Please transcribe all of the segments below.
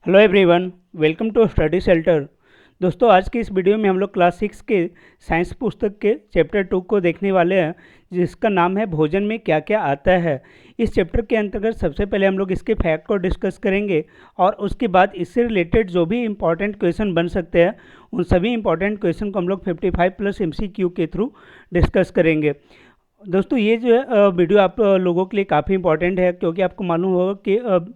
Hello everyone, welcome to study shelter. दोस्तों, आज की इस वीडियो में हम लोग क्लास 6 के साइंस पुस्तक के चैप्टर 2 को देखने वाले हैं, जिसका नाम है भोजन में क्या क्या आता है। इस चैप्टर के अंतर्गत सबसे पहले हम लोग इसके फैक्ट को डिस्कस करेंगे और उसके बाद इससे रिलेटेड जो भी इंपॉर्टेंट क्वेश्चन बन सकते हैं उन सभी इंपॉर्टेंट क्वेश्चन को हम लोग 55 प्लस MCQ के थ्रू डिस्कस करेंगे। दोस्तों, ये जो है वीडियो आप लोगों के लिए काफ़ी इंपॉर्टेंट है, क्योंकि आपको मालूम होगा कि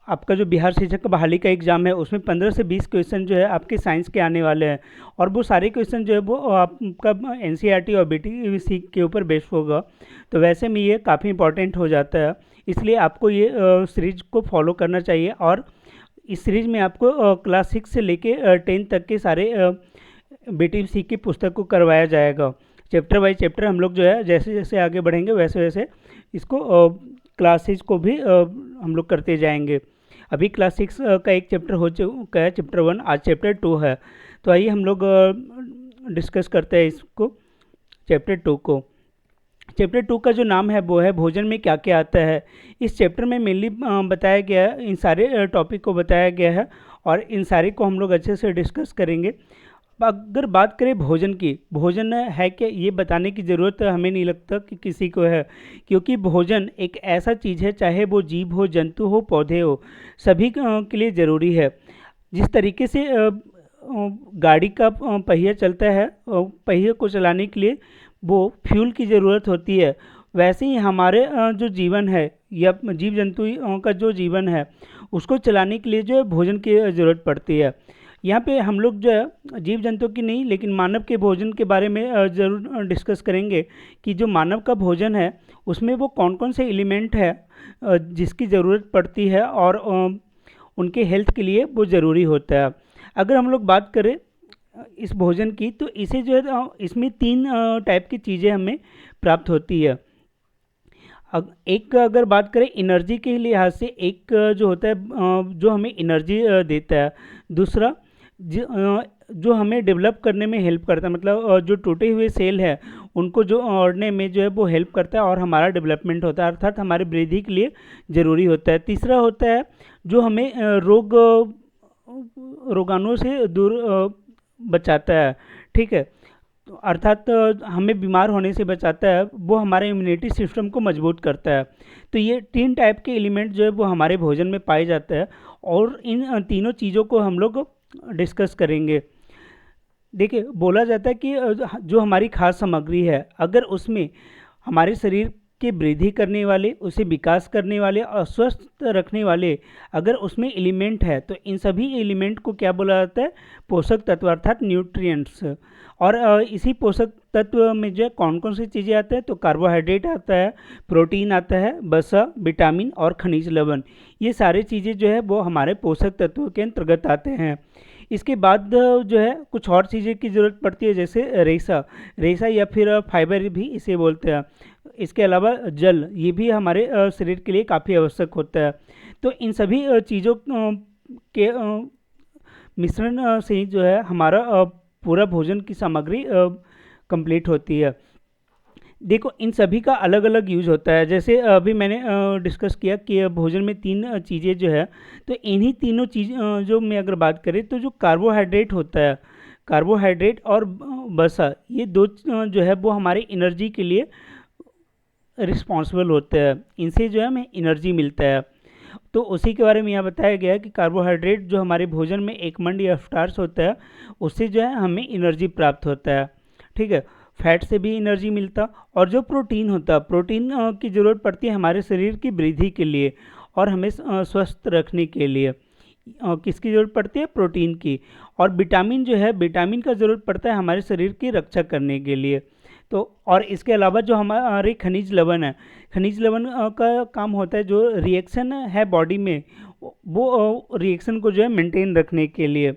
आपका जो बिहार शिक्षक बहाली का एग्ज़ाम है उसमें 15 से 20 क्वेश्चन जो है आपके साइंस के आने वाले हैं, और वो सारे क्वेश्चन जो है वो आपका NCERT और BTC के ऊपर बेस्ड होगा। तो वैसे में ये काफ़ी इंपॉर्टेंट हो जाता है, इसलिए आपको ये सीरीज को फॉलो करना चाहिए। और इस सीरीज में आपको क्लास 6 से लेके 10 तक के सारे BTC की पुस्तक को करवाया जाएगा। चैप्टर बाई चैप्टर हम लोग जो है जैसे जैसे आगे बढ़ेंगे वैसे वैसे इसको क्लासेज को भी हम लोग करते जाएंगे। अभी क्लास 6 का एक चैप्टर हो चुका है, चैप्टर 1, आज चैप्टर 2 है। तो आइए हम लोग डिस्कस करते हैं इसको, चैप्टर 2 को। चैप्टर 2 का जो नाम है वो है भोजन में क्या क्या आता है। इस चैप्टर में मेनली बताया गया है, इन सारे टॉपिक को बताया गया है और इन सारे को हम लोग अच्छे से डिस्कस करेंगे। अगर बात करें भोजन की, भोजन है क्या, ये बताने की ज़रूरत हमें नहीं लगता कि किसी को है, क्योंकि भोजन एक ऐसा चीज़ है, चाहे वो जीव हो, जंतु हो, पौधे हो, सभी के लिए ज़रूरी है। जिस तरीके से गाड़ी का पहिया चलता है, पहिए को चलाने के लिए वो फ्यूल की ज़रूरत होती है, वैसे ही हमारे जो जीवन है या जीव जंतु का जो जीवन है उसको चलाने के लिए जो है भोजन की ज़रूरत पड़ती है। यहाँ पे हम लोग जो है जीव जंतु की नहीं लेकिन मानव के भोजन के बारे में ज़रूर डिस्कस करेंगे कि जो मानव का भोजन है उसमें वो कौन कौन से एलिमेंट है जिसकी ज़रूरत पड़ती है और उनके हेल्थ के लिए वो ज़रूरी होता है। अगर हम लोग बात करें इस भोजन की, तो इसे जो है इसमें 3 टाइप की चीज़ें हमें प्राप्त होती है। एक अगर बात करें एनर्जी के लिहाज से, एक जो होता है जो हमें एनर्जी देता है। दूसरा जो हमें डेवलप करने में हेल्प करता है, मतलब जो टूटे हुए सेल है उनको जो जोड़ने में जो है वो हेल्प करता है और हमारा डेवलपमेंट होता है, अर्थात हमारी वृद्धि के लिए ज़रूरी होता है। तीसरा होता है जो हमें रोगाणुओं से दूर बचाता है, ठीक है, तो अर्थात हमें बीमार होने से बचाता है, वो हमारे इम्यूनिटी सिस्टम को मजबूत करता है। तो ये 3 टाइप के एलिमेंट जो है वो हमारे भोजन में पाए जाते हैं और इन तीनों चीज़ों को हम लोग डिस्कस करेंगे। देखिए, बोला जाता है कि जो हमारी खाद्य सामग्री है, अगर उसमें हमारे शरीर की वृद्धि करने वाले, उसे विकास करने वाले और स्वस्थ रखने वाले अगर उसमें एलिमेंट है, तो इन सभी एलिमेंट को क्या बोला जाता है? पोषक तत्व, अर्थात न्यूट्रिएंट्स। और इसी पोषक तत्व में जो है कौन कौन सी चीज़ें आते हैं? तो कार्बोहाइड्रेट आता है, प्रोटीन आता है, वसा, विटामिन और खनिज लवण, ये सारी चीज़ें जो है वो हमारे पोषक तत्वों के अंतर्गत आते हैं। इसके बाद जो है कुछ और चीज़ें की ज़रूरत पड़ती है, जैसे रेशा, रेशा या फिर फाइबर भी इसे बोलते हैं। इसके अलावा जल, ये भी हमारे शरीर के लिए काफ़ी आवश्यक होता है। तो इन सभी चीज़ों के मिश्रण से ही जो है हमारा पूरा भोजन की सामग्री कंप्लीट होती है। देखो, इन सभी का अलग अलग यूज होता है, जैसे अभी मैंने डिस्कस किया कि भोजन में 3 चीज़ें जो है, तो इन्हीं तीनों चीज़ जो मैं अगर बात करें तो जो कार्बोहाइड्रेट होता है, कार्बोहाइड्रेट और वसा, ये 2 जो है वो हमारे एनर्जी के लिए रिस्पॉन्सिबल होते हैं, इनसे जो है हमें एनर्जी मिलता है। तो उसी के बारे में यहाँ बताया गया है कि कार्बोहाइड्रेट जो हमारे भोजन में एक मंड या स्टार्च होता है उससे जो है हमें एनर्जी प्राप्त होता है, ठीक है। फैट से भी एनर्जी मिलता, और जो प्रोटीन होता है, प्रोटीन की ज़रूरत पड़ती है हमारे शरीर की वृद्धि के लिए और हमें स्वस्थ रखने के लिए। किसकी ज़रूरत पड़ती है? प्रोटीन की। और विटामिन जो है, विटामिन का ज़रूरत पड़ता है हमारे शरीर की रक्षा करने के लिए। तो और इसके अलावा जो हमारे खनिज लवण है, खनिज लवण का काम होता है जो रिएक्शन है बॉडी में, वो रिएक्शन को जो है मेंटेन रखने के लिए,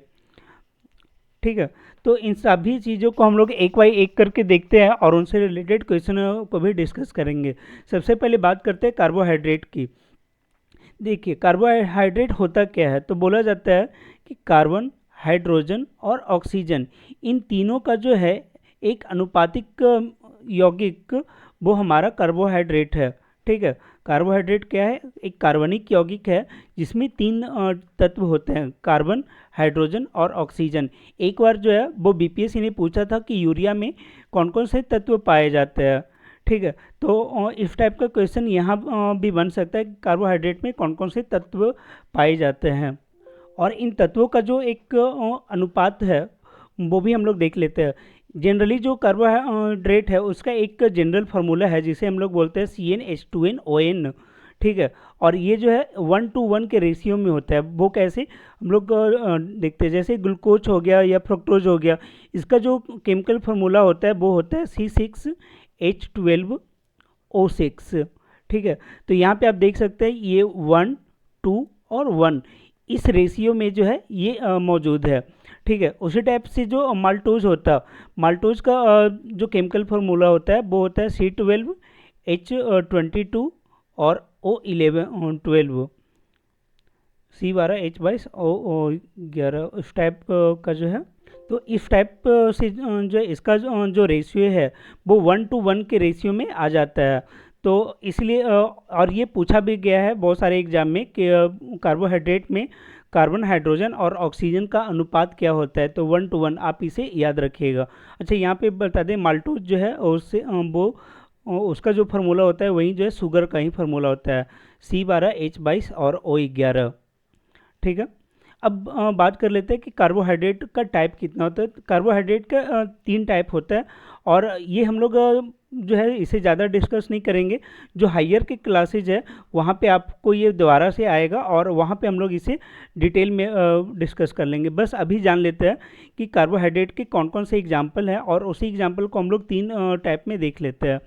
ठीक है। तो इन सभी चीज़ों को हम लोग एक बाई एक करके देखते हैं और उनसे रिलेटेड क्वेश्चन को भी डिस्कस करेंगे। सबसे पहले बात करते हैं कार्बोहाइड्रेट की। देखिए, कार्बोहाइड्रेट होता क्या है? तो बोला जाता है कि कार्बन, हाइड्रोजन और ऑक्सीजन, इन तीनों का जो है एक अनुपातिक यौगिक, वो हमारा कार्बोहाइड्रेट है, ठीक है। कार्बोहाइड्रेट क्या है, एक कार्बनिक यौगिक है जिसमें 3 तत्व होते हैं, कार्बन, हाइड्रोजन और ऑक्सीजन। एक बार जो है वो बीपीएससी ने पूछा था कि यूरिया में कौन कौन से तत्व पाए जाते हैं। ठीक है, तो इस टाइप का क्वेश्चन यहाँ भी बन सकता है कि कार्बोहाइड्रेट में कौन कौन से तत्व पाए जाते हैं, और इन तत्वों का जो एक अनुपात है वो भी हम लोग देख लेते हैं। जनरली जो कार्बोहाइड्रेट है उसका एक जनरल फार्मूला है जिसे हम लोग बोलते हैं CnH2nOn। ठीक है, और ये जो है 1:1 के रेशियो में होता है। वो कैसे हम लोग देखते हैं, जैसे ग्लूकोज हो गया या फ्रक्टोज हो गया, इसका जो केमिकल फार्मूला होता है वो होता है C6H12O6। ठीक है, तो यहाँ पे आप देख सकते हैं ये 1, 2 और 1 इस रेशियो में जो है ये मौजूद है। ठीक है, उसी टाइप से जो माल्टोज होता है, माल्टोज का जो केमिकल फार्मूला होता है वो होता है C12H22 और O1112, C12H22O11 इस टाइप का जो है। तो इस टाइप से जो इसका जो रेशियो है वो 1:1 के रेशियो में आ जाता है। तो इसलिए और ये पूछा भी गया है बहुत सारे एग्जाम में कि कार्बोहाइड्रेट में कार्बन, हाइड्रोजन और ऑक्सीजन का अनुपात क्या होता है, तो 1:1 आप इसे याद रखिएगा। अच्छा, यहाँ पे बता दें माल्टोज जो है उससे वो उसका जो फार्मूला होता है वही जो है शुगर का ही फार्मूला होता है, C12H22 और O11। ठीक है, अब बात कर लेते हैं कि कार्बोहाइड्रेट का टाइप कितना होता है। तो कार्बोहाइड्रेट का 3 टाइप होता है, और ये हम लोग जो है इसे ज़्यादा डिस्कस नहीं करेंगे। जो हायर के क्लासेज है वहाँ पे आपको ये दोबारा से आएगा और वहाँ पे हम लोग इसे डिटेल में डिस्कस कर लेंगे। बस अभी जान लेते हैं कि कार्बोहाइड्रेट के कौन कौन से एग्जाम्पल हैं, और उसी एग्जाम्पल को हम लोग 3 टाइप में देख लेते हैं।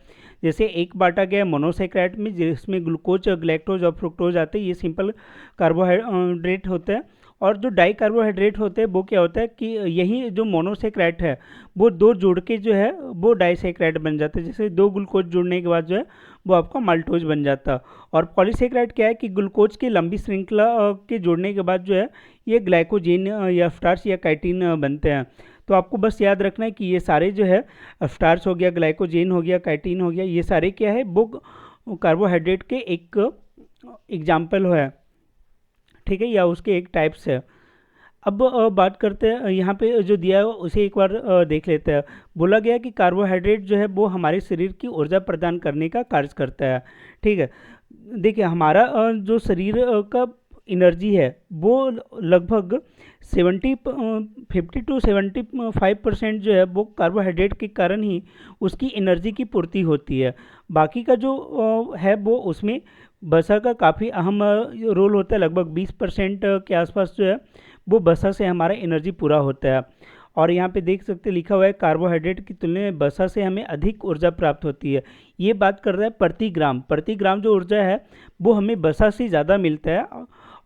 जैसे एक बांटा गया मोनोसेक्राइड में, जिसमें ग्लूकोज, ग्लैक्टोज और फ्रुक्टोज आते हैं, ये सिंपल कार्बोहाइड्रेट होते हैं। और जो डाई कार्बोहाइड्रेट होते हैं वो क्या होता है कि यही जो मोनोसेक्राइड है वो 2 जुड़ के जो है वो डाइसेक्राइड बन जाता है। जैसे 2 ग्लूकोज जुड़ने के बाद जो है वो आपका माल्टोज बन जाता है। और पॉलीसेक्राइड क्या है कि ग्लूकोज की लंबी श्रृंखला के जुड़ने के बाद जो है ये ग्लाइकोजेन या स्टार्च या काइटिन बनते हैं। तो आपको बस याद रखना है कि ये सारे जो है स्टार्च हो गया, ग्लाइकोजेन हो गया, काइटिन हो गया, ये सारे क्या है वो कार्बोहाइड्रेट के एक एग्जाम्पल है। ठीक है, या उसके एक टाइप्स है। अब बात करते हैं यहाँ पे जो दिया है उसे एक बार देख लेते हैं। बोला गया कि कार्बोहाइड्रेट जो है वो हमारे शरीर की ऊर्जा प्रदान करने का कार्य करता है। ठीक है, देखिए हमारा जो शरीर का एनर्जी है वो लगभग 50 to 75% जो है वो कार्बोहाइड्रेट के कारण ही उसकी एनर्जी की पूर्ति होती है। बाकी का जो है वो उसमें वसा का काफ़ी अहम रोल होता है। लगभग 20% के आसपास जो है वो वसा से हमारा एनर्जी पूरा होता है। और यहाँ पे देख सकते लिखा हुआ है कार्बोहाइड्रेट की तुलना में वसा से हमें अधिक ऊर्जा प्राप्त होती है। ये बात कर रहा है प्रति ग्राम जो ऊर्जा है वो हमें वसा से ज़्यादा मिलता है।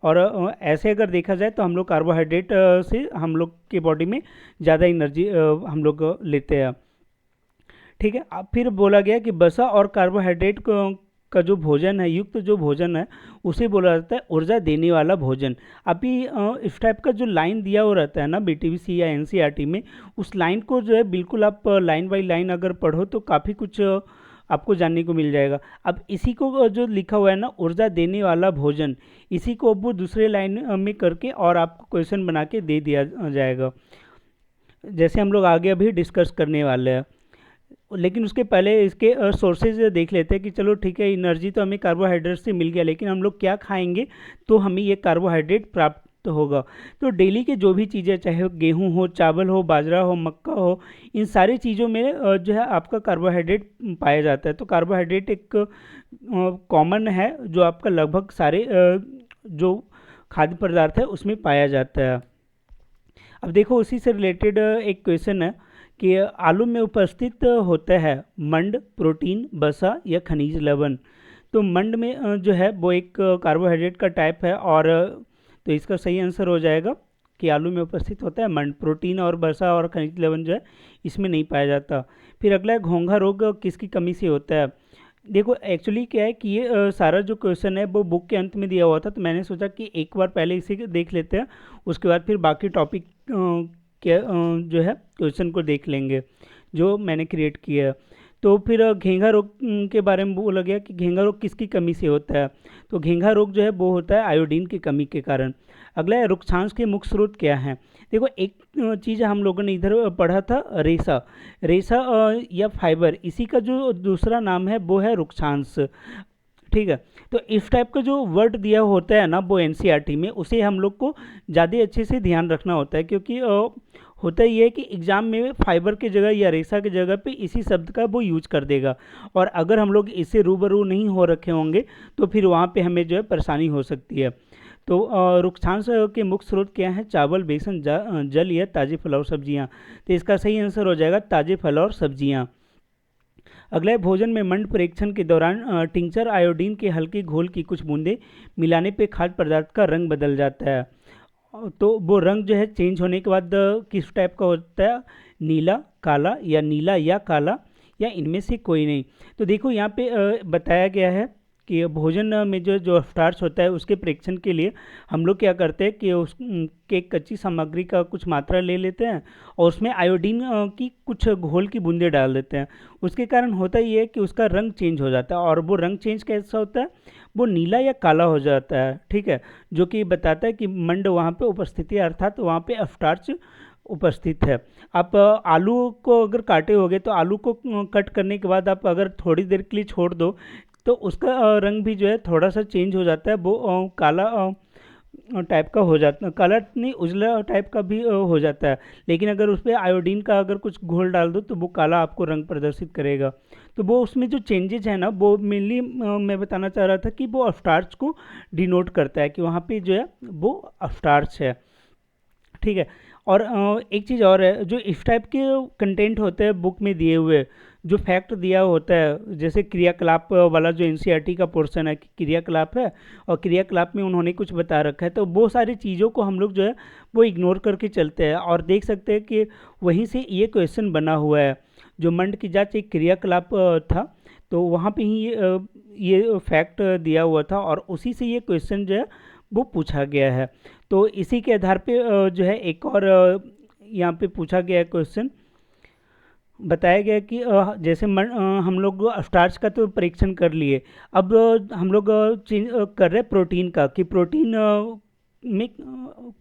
और ऐसे अगर देखा जाए तो हम लोग कार्बोहाइड्रेट से हम लोग के बॉडी में ज़्यादा एनर्जी हम लोग लेते हैं। ठीक है, अब फिर बोला गया कि वसा और कार्बोहाइड्रेट का जो भोजन है, युक्त जो भोजन है उसे बोला जाता है ऊर्जा देने वाला भोजन। अभी इस टाइप का जो लाइन दिया हुआ रहता है ना BTVC या NCERT में, उस लाइन को जो है बिल्कुल आप लाइन बाय लाइन अगर पढ़ो तो काफ़ी कुछ आपको जानने को मिल जाएगा। अब इसी को जो लिखा हुआ है ना ऊर्जा देने वाला भोजन, इसी को अब वो दूसरे लाइन में करके और आपको क्वेश्चन बना के दे दिया जाएगा, जैसे हम लोग आगे अभी डिस्कस करने वाले हैं। लेकिन उसके पहले इसके सोर्सेज देख लेते हैं कि चलो ठीक है, एनर्जी तो हमें कार्बोहाइड्रेट से मिल गया, लेकिन हम लोग क्या खाएंगे तो हमें ये कार्बोहाइड्रेट प्राप्त होगा। तो डेली के जो भी चीज़ें, चाहे गेहूं हो, चावल हो, बाजरा हो, मक्का हो, इन सारी चीज़ों में जो है आपका कार्बोहाइड्रेट पाया जाता है। तो कार्बोहाइड्रेट एक कॉमन है जो आपका लगभग सारे जो खाद्य पदार्थ है उसमें पाया जाता है। अब देखो उसी से रिलेटेड एक क्वेश्चन है कि आलू में उपस्थित होता है मंड, प्रोटीन, वसा या खनिज लवण। तो मंड में जो है वो एक कार्बोहाइड्रेट का टाइप है, और तो इसका सही आंसर हो जाएगा कि आलू में उपस्थित होता है मंड। प्रोटीन और वसा और खनिज लवण जो है इसमें नहीं पाया जाता। फिर अगला है घोंघा रोग किसकी कमी से होता है। देखो एक्चुअली क्या है कि ये सारा जो क्वेश्चन है वो बुक के अंत में दिया हुआ था, तो मैंने सोचा कि एक बार पहले इसे देख लेते हैं, उसके बाद फिर बाकी टॉपिक के जो है क्वेश्चन को देख लेंगे जो मैंने क्रिएट किया है। तो फिर घेंघा रोग के बारे में बोला गया कि घेंघा रोग किसकी कमी से होता है। तो घेंघा रोग जो है वो होता है आयोडीन की कमी के कारण। अगला है रुक्षांश के मुख्य स्रोत क्या हैं। देखो एक चीज़ हम लोगों ने इधर पढ़ा था, रेशा। रेशा या फाइबर, इसी का जो दूसरा नाम है वो है रुक्षांश। ठीक है, तो इस टाइप का जो वर्ड दिया होता है ना वो एनसीईआरटी में, उसे हम लोग को ज़्यादा अच्छे से ध्यान रखना होता है, क्योंकि होता ये है कि एग्ज़ाम में फाइबर की जगह या रेशा की जगह पे इसी शब्द का वो यूज कर देगा, और अगर हम लोग इससे रूबरू नहीं हो रखे होंगे तो फिर वहाँ पे हमें जो है परेशानी हो सकती है। तो रुक्षांश के मुख्य स्रोत क्या हैं, चावल, बेसन, जल या ताज़े फल और सब्जियाँ। तो इसका सही आंसर हो जाएगा ताज़े फल और सब्जियाँ। अगला है भोजन में मंड परीक्षण के दौरान टिंचर आयोडीन के हल्के घोल की कुछ बूंदे मिलाने पे खाद्य पदार्थ का रंग बदल जाता है। तो वो रंग जो है चेंज होने के बाद किस टाइप का होता है, नीला, काला या नीला या काला या इनमें से कोई नहीं। तो देखो यहाँ पे बताया गया है कि भोजन में जो जो स्टार्च होता है उसके परीक्षण के लिए हम लोग क्या करते हैं कि उस के कच्ची सामग्री का कुछ मात्रा ले लेते हैं और उसमें आयोडीन की कुछ घोल की बूंदें डाल देते हैं। उसके कारण होता ये है कि उसका रंग चेंज हो जाता है, और वो रंग चेंज कैसा होता है, वो नीला या काला हो जाता है। ठीक है, जो कि बताता है कि मंड वहाँ पे उपस्थिति है, अर्थात वहाँ पे स्टार्च उपस्थित है। आप आलू को अगर काटे होगे तो आलू को कट करने के बाद आप अगर थोड़ी देर के लिए छोड़ दो तो उसका रंग भी जो है थोड़ा सा चेंज हो जाता है, वो काला टाइप का हो जाता है, काला नहीं उजला टाइप का भी हो जाता है। लेकिन अगर उस पर आयोडीन का अगर कुछ घोल डाल दो तो वो काला आपको रंग प्रदर्शित करेगा। तो वो उसमें जो चेंजेज है ना वो मेनली मैं बताना चाह रहा था कि वो स्टार्च को डिनोट करता है कि वहाँ पे जो है वो स्टार्च है। ठीक है, और एक चीज़ और है, जो इस टाइप के कंटेंट होते हैं बुक में दिए हुए, जो फैक्ट दिया होता है, जैसे क्रियाकलाप वाला जो एनसीईआरटी का पोर्शन है कि क्रियाकलाप है और क्रियाकलाप में उन्होंने कुछ बता रखा है, तो वो सारी चीज़ों को हम लोग जो है वो इग्नोर करके चलते हैं और देख सकते हैं कि वहीं से ये क्वेश्चन बना हुआ है। जो मंड की जांच एक क्रियाकलाप था, तो वहाँ पे ही ये फैक्ट दिया हुआ था और उसी से ये क्वेश्चन जो है वो पूछा गया है। तो इसी के आधार पे जो है एक और यहाँ पे पूछा गया क्वेश्चन, बताया गया कि जैसे हम लोग स्टार्च का तो परीक्षण कर लिए, अब हम लोग चेंज कर रहे हैं प्रोटीन का, कि प्रोटीन में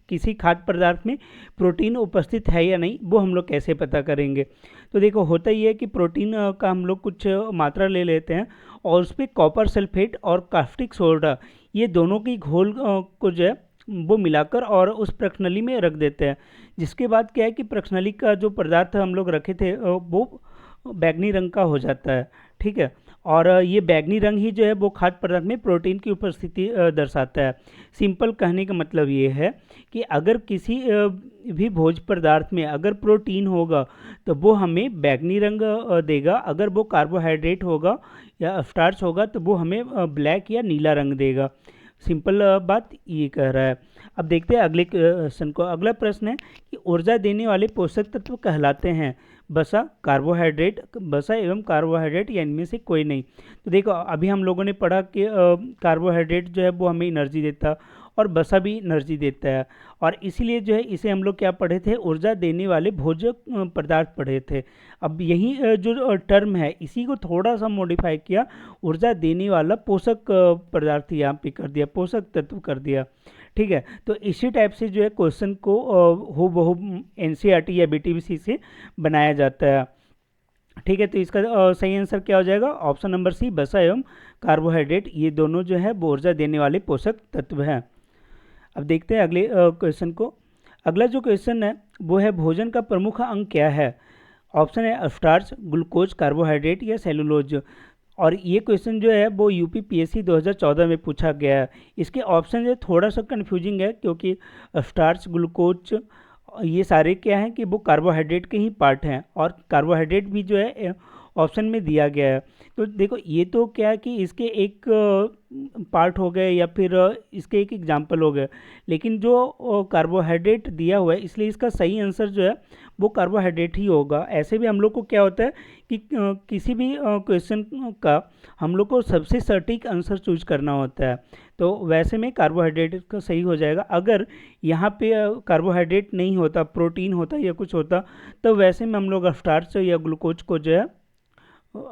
किसी खाद्य पदार्थ में प्रोटीन उपस्थित है या नहीं, वो हम लोग कैसे पता करेंगे। तो देखो होता ही है कि प्रोटीन का हम लोग कुछ मात्रा ले लेते हैं और उस पर कॉपर सल्फेट और कास्टिक सोडा, ये दोनों की घोल को जो है वो मिलाकर और उस प्रक्षनली में रख देते हैं। जिसके बाद क्या है कि प्रक्षनली का जो पदार्थ हम लोग रखे थे वो बैगनी रंग का हो जाता है। ठीक है, और ये बैगनी रंग ही जो है वो खाद्य पदार्थ में प्रोटीन की उपस्थिति दर्शाता है। सिंपल कहने का मतलब ये है कि अगर किसी भी भोज्य पदार्थ में अगर प्रोटीन होगा तो वो हमें बैगनी रंग देगा, अगर वो कार्बोहाइड्रेट होगा या स्टार्च होगा तो वो हमें ब्लैक या नीला रंग देगा। सिंपल बात ये कह रहा है। अब देखते हैं अगले क्वेश्चन को। अगला प्रश्न है कि ऊर्जा देने वाले पोषक तत्व कहलाते हैं वसा, कार्बोहाइड्रेट, वसा एवं कार्बोहाइड्रेट या इनमें से कोई नहीं। तो देखो अभी हम लोगों ने पढ़ा कि कार्बोहाइड्रेट जो है वो हमें एनर्जी देता और वसा भी एनर्जी देता है, और इसीलिए जो है इसे हम लोग क्या पढ़े थे, ऊर्जा देने वाले भोज्य पदार्थ पढ़े थे। अब यही जो टर्म है इसी को थोड़ा सा मॉडिफाई किया, ऊर्जा देने वाला पोषक पदार्थ यहाँ पे कर दिया, पोषक तत्व कर दिया। ठीक है, तो इसी टाइप से जो है क्वेश्चन को हूबहू एनसीईआरटी या बीटीबीसी से बनाया जाता है। ठीक है, तो इसका सही आंसर क्या हो जाएगा, ऑप्शन नंबर सी, वसा एवं कार्बोहाइड्रेट, ये दोनों जो है वो ऊर्जा देने वाले पोषक तत्व हैं। अब देखते हैं अगले क्वेश्चन को। अगला जो क्वेश्चन है वो है भोजन का प्रमुख अंग क्या है। ऑप्शन है स्टार्च, ग्लूकोज, कार्बोहाइड्रेट या सेलुलोज। और ये क्वेश्चन जो है वो यूपी पीएससी 2014 में पूछा गया है। इसके ऑप्शन जो थोड़ा सा कन्फ्यूजिंग है, क्योंकि स्टार्च, ग्लूकोज ये सारे क्या हैं कि वो कार्बोहाइड्रेट के ही पार्ट हैं, और कार्बोहाइड्रेट भी जो है ऑप्शन में दिया गया है। तो देखो ये तो क्या है कि इसके एक पार्ट हो गए या फिर इसके एक एग्जाम्पल हो गए, लेकिन जो कार्बोहाइड्रेट दिया हुआ है इसलिए इसका सही आंसर जो है वो कार्बोहाइड्रेट ही होगा। ऐसे भी हम लोग को क्या होता है कि किसी भी क्वेश्चन का हम लोग को सबसे सटीक आंसर चूज करना होता है, तो वैसे में कार्बोहाइड्रेट का सही हो जाएगा। अगर यहाँ पे कार्बोहाइड्रेट नहीं होता, प्रोटीन होता या कुछ होता, तो वैसे में हम लोग स्टार्च या ग्लूकोज को जो है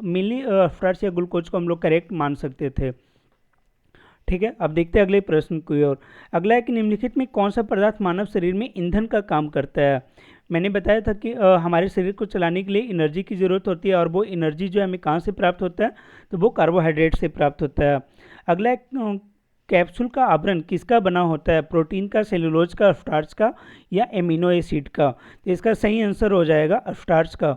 मेनली स्टार्च या ग्लूकोज को हम लोग करेक्ट मान सकते थे। ठीक है, अब देखते हैं अगले प्रश्न की ओर। अगला है कि निम्नलिखित में कौन सा पदार्थ मानव शरीर में ईंधन का काम करता है। मैंने बताया था कि हमारे शरीर को चलाने के लिए एनर्जी की ज़रूरत होती है, और वो एनर्जी जो है हमें कहाँ से प्राप्त होता है, तो वो कार्बोहाइड्रेट से प्राप्त होता है। अगला है कैप्सूल का आवरण किसका बना होता है, प्रोटीन का, सेलुलोज का, स्टार्च का या एमिनो एसिड का। तो इसका सही आंसर हो जाएगा स्टार्च का।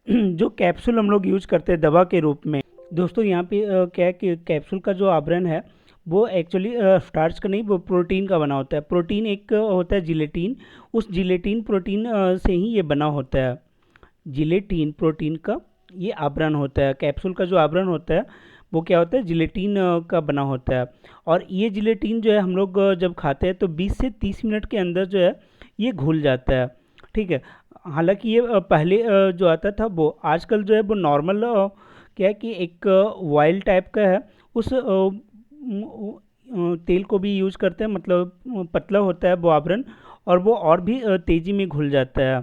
जो कैप्सूल हम लोग यूज करते हैं दवा के रूप में। दोस्तों यहाँ पे क्या है कि कैप्सूल का जो आवरण है वो एक्चुअली स्टार्च का नहीं, वो प्रोटीन का बना होता है। प्रोटीन एक होता है जिलेटिन, उस जिलेटिन प्रोटीन से ही ये बना होता है। जिलेटिन प्रोटीन का ये आवरण होता है। कैप्सूल का जो आवरण होता है वो क्या होता है, जिलेटिन का बना होता है। और ये जिलेटिन जो है हम लोग जब खाते हैं तो 20 से 30 मिनट के अंदर जो है ये घुल जाता है। ठीक है, हालांकि ये पहले जो आता था वो, आजकल जो है वो नॉर्मल क्या है कि एक ऑयल टाइप का है, उस तेल को भी यूज करते हैं, मतलब पतला होता है वो आवरण, और वो और भी तेज़ी में घुल जाता है।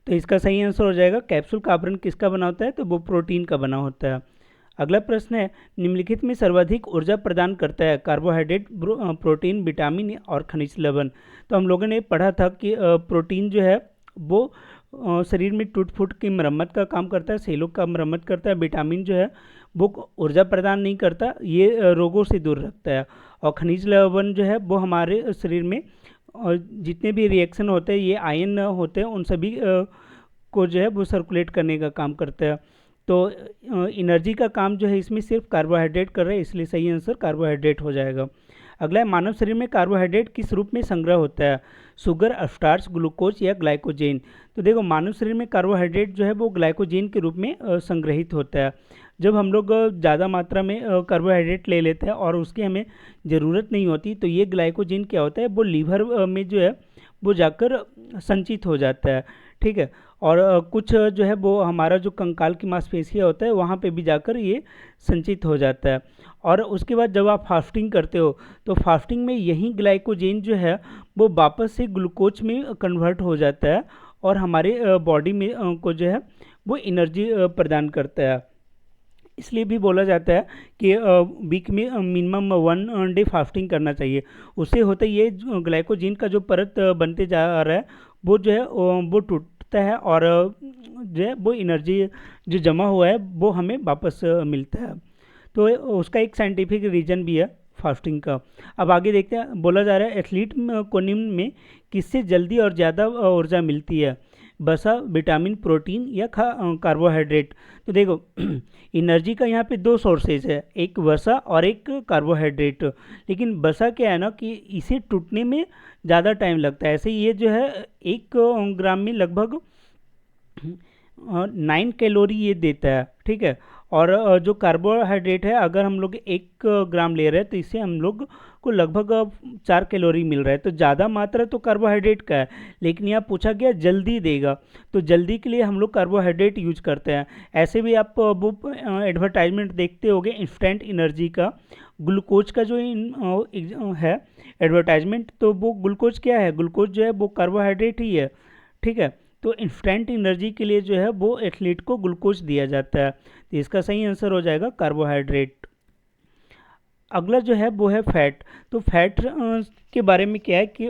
तो इसका सही आंसर हो जाएगा कैप्सूल का आवरण किसका बना होता है, तो वो प्रोटीन का बना होता है। अगला प्रश्न है, निम्नलिखित में सर्वाधिक ऊर्जा प्रदान करता है कार्बोहाइड्रेट, प्रोटीन, विटामिन और खनिज लवण। तो हम लोगों ने पढ़ा था कि प्रोटीन जो है वो शरीर में टूट फूट की मरम्मत का काम करता है, सेलों का मरम्मत करता है। विटामिन जो है वो ऊर्जा प्रदान नहीं करता, ये रोगों से दूर रखता है। और खनिज लवण जो है वो हमारे शरीर में जितने भी रिएक्शन होते हैं, ये आयन होते हैं, उन सभी को जो है वो सर्कुलेट करने का काम करता है। तो एनर्जी का काम जो है इसमें सिर्फ कार्बोहाइड्रेट कर रहे हैं, इसलिए सही आंसर कार्बोहाइड्रेट हो जाएगा। अगला है, मानव शरीर में कार्बोहाइड्रेट किस रूप में संग्रह होता है, शुगर, स्टार्च, ग्लूकोज या ग्लाइकोजेन। तो देखो, मानव शरीर में कार्बोहाइड्रेट जो है वो ग्लाइकोजेन के रूप में संग्रहित होता है। जब हम लोग ज़्यादा मात्रा में कार्बोहाइड्रेट ले लेते हैं और उसकी हमें ज़रूरत नहीं होती, तो ये ग्लाइकोजेन क्या होता है, वो लीवर में जो है वो जाकर संचित हो जाता है। ठीक है, और कुछ जो है वो हमारा जो कंकाल की मांसपेशियाँ होता है वहाँ पे भी जाकर ये संचित हो जाता है। और उसके बाद जब आप फास्टिंग करते हो तो फास्टिंग में यही ग्लाइकोजेन जो है वो वापस से ग्लूकोज में कन्वर्ट हो जाता है, और हमारे बॉडी में को जो है वो एनर्जी प्रदान करता है। इसलिए भी बोला जाता है कि वीक में मिनिमम 1 डे फास्टिंग करना चाहिए। उससे होता ये ग्लाइकोजेन का जो परत बनते जा रहा है वो जो है वो टूटता है, और जो है वो एनर्जी जो जमा हुआ है वो हमें वापस मिलता है। तो उसका एक साइंटिफिक रीज़न भी है फास्टिंग का। अब आगे देखते हैं, बोला जा रहा है एथलीट को निम्न में किससे जल्दी और ज़्यादा ऊर्जा मिलती है, वसा, विटामिन, प्रोटीन या कार्बोहाइड्रेट। तो देखो एनर्जी का यहाँ पे 2 सोर्सेज है, एक वसा और एक कार्बोहाइड्रेट। लेकिन वसा क्या है ना कि इसे टूटने में ज़्यादा टाइम लगता है। ऐसे ये जो है 1 ग्राम में लगभग 9 कैलोरी ये देता है। ठीक है, और जो कार्बोहाइड्रेट है, अगर हम लोग 1 ग्राम ले रहे हैं तो इससे हम लोग को लगभग 4 कैलोरी मिल रहा है। तो ज़्यादा मात्रा तो कार्बोहाइड्रेट का है, लेकिन यहाँ पूछा गया जल्दी देगा, तो जल्दी के लिए हम लोग कार्बोहाइड्रेट यूज करते हैं। ऐसे भी आप वो एडवर्टाइजमेंट देखते होंगे इंस्टेंट एनर्जी का, ग्लूकोज का जो है एडवर्टाइजमेंट, तो वो ग्लूकोज क्या है, ग्लूकोज जो है वो कार्बोहाइड्रेट ही है। ठीक है, तो इंस्टेंट एनर्जी के लिए जो है वो एथलीट को ग्लूकोज दिया जाता है। तो इसका सही आंसर हो जाएगा कार्बोहाइड्रेट। अगला जो है वो है फैट। तो फैट के बारे में क्या है कि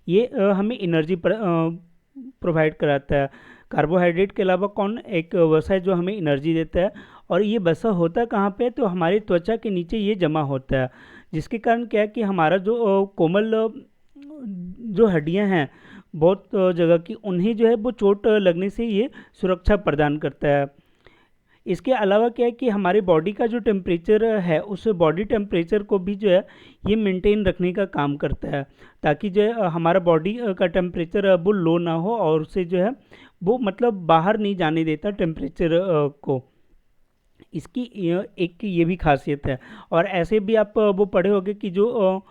ये हमें एनर्जी प्रोवाइड कराता है। कार्बोहाइड्रेट के अलावा कौन एक वसा है जो हमें एनर्जी देता है, और ये वसा होता कहाँ पे, तो हमारी त्वचा के नीचे ये जमा होता है, जिसके कारण क्या है कि हमारा जो कोमल जो हड्डियां हैं बहुत जगह की, उन्हें जो है वो चोट लगने से ये सुरक्षा प्रदान करता है। इसके अलावा क्या है कि हमारे बॉडी का जो टेम्परेचर है, उस बॉडी टेम्परेचर को भी जो है ये मेंटेन रखने का काम करता है, ताकि जो है हमारा बॉडी का टेम्परेचर वो लो ना हो, और उससे जो है वो मतलब बाहर नहीं जाने देता टेम्परेचर को। इसकी एक ये भी खासियत है। और ऐसे भी आप वो पढ़े होंगे कि जो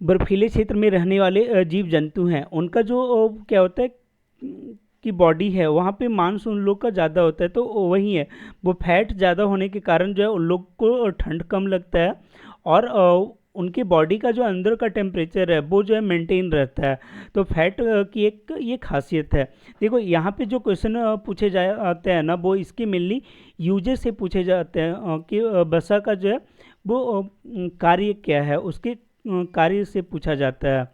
बर्फीले क्षेत्र में रहने वाले जीव जंतु हैं, उनका जो क्या होता है कि बॉडी है वहाँ पे मांस उन लोग का ज़्यादा होता है। तो वही है, वो फैट ज़्यादा होने के कारण जो है उन लोग को ठंड कम लगता है, और उनके बॉडी का जो अंदर का टेम्परेचर है वो जो है मेंटेन रहता है। तो फैट की एक ये खासियत है। देखो यहाँ पे जो क्वेश्चन पूछे जाते हैं ना, वो इसके मेनली यूजेस से पूछे जाते हैं कि वसा का जो है वो कार्य क्या है, उसके कार्य से पूछा जाता है।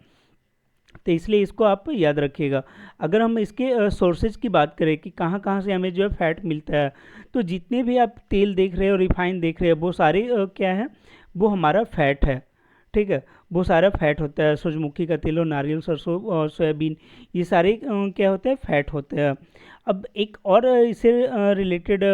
तो इसलिए इसको आप याद रखिएगा। अगर हम इसके सोर्सेज की बात करें कि कहाँ कहाँ से हमें जो है फैट मिलता है, तो जितने भी आप तेल देख रहे हो, रिफाइन देख रहे हो, वो सारे क्या है, वो हमारा फैट है। ठीक है, वो सारा फैट होता है। सूरजमुखी का तेल और नारियल, सरसों और सोयाबीन, ये सारे क्या होते हैं, फैट होते हैं। अब एक और इससे रिलेटेड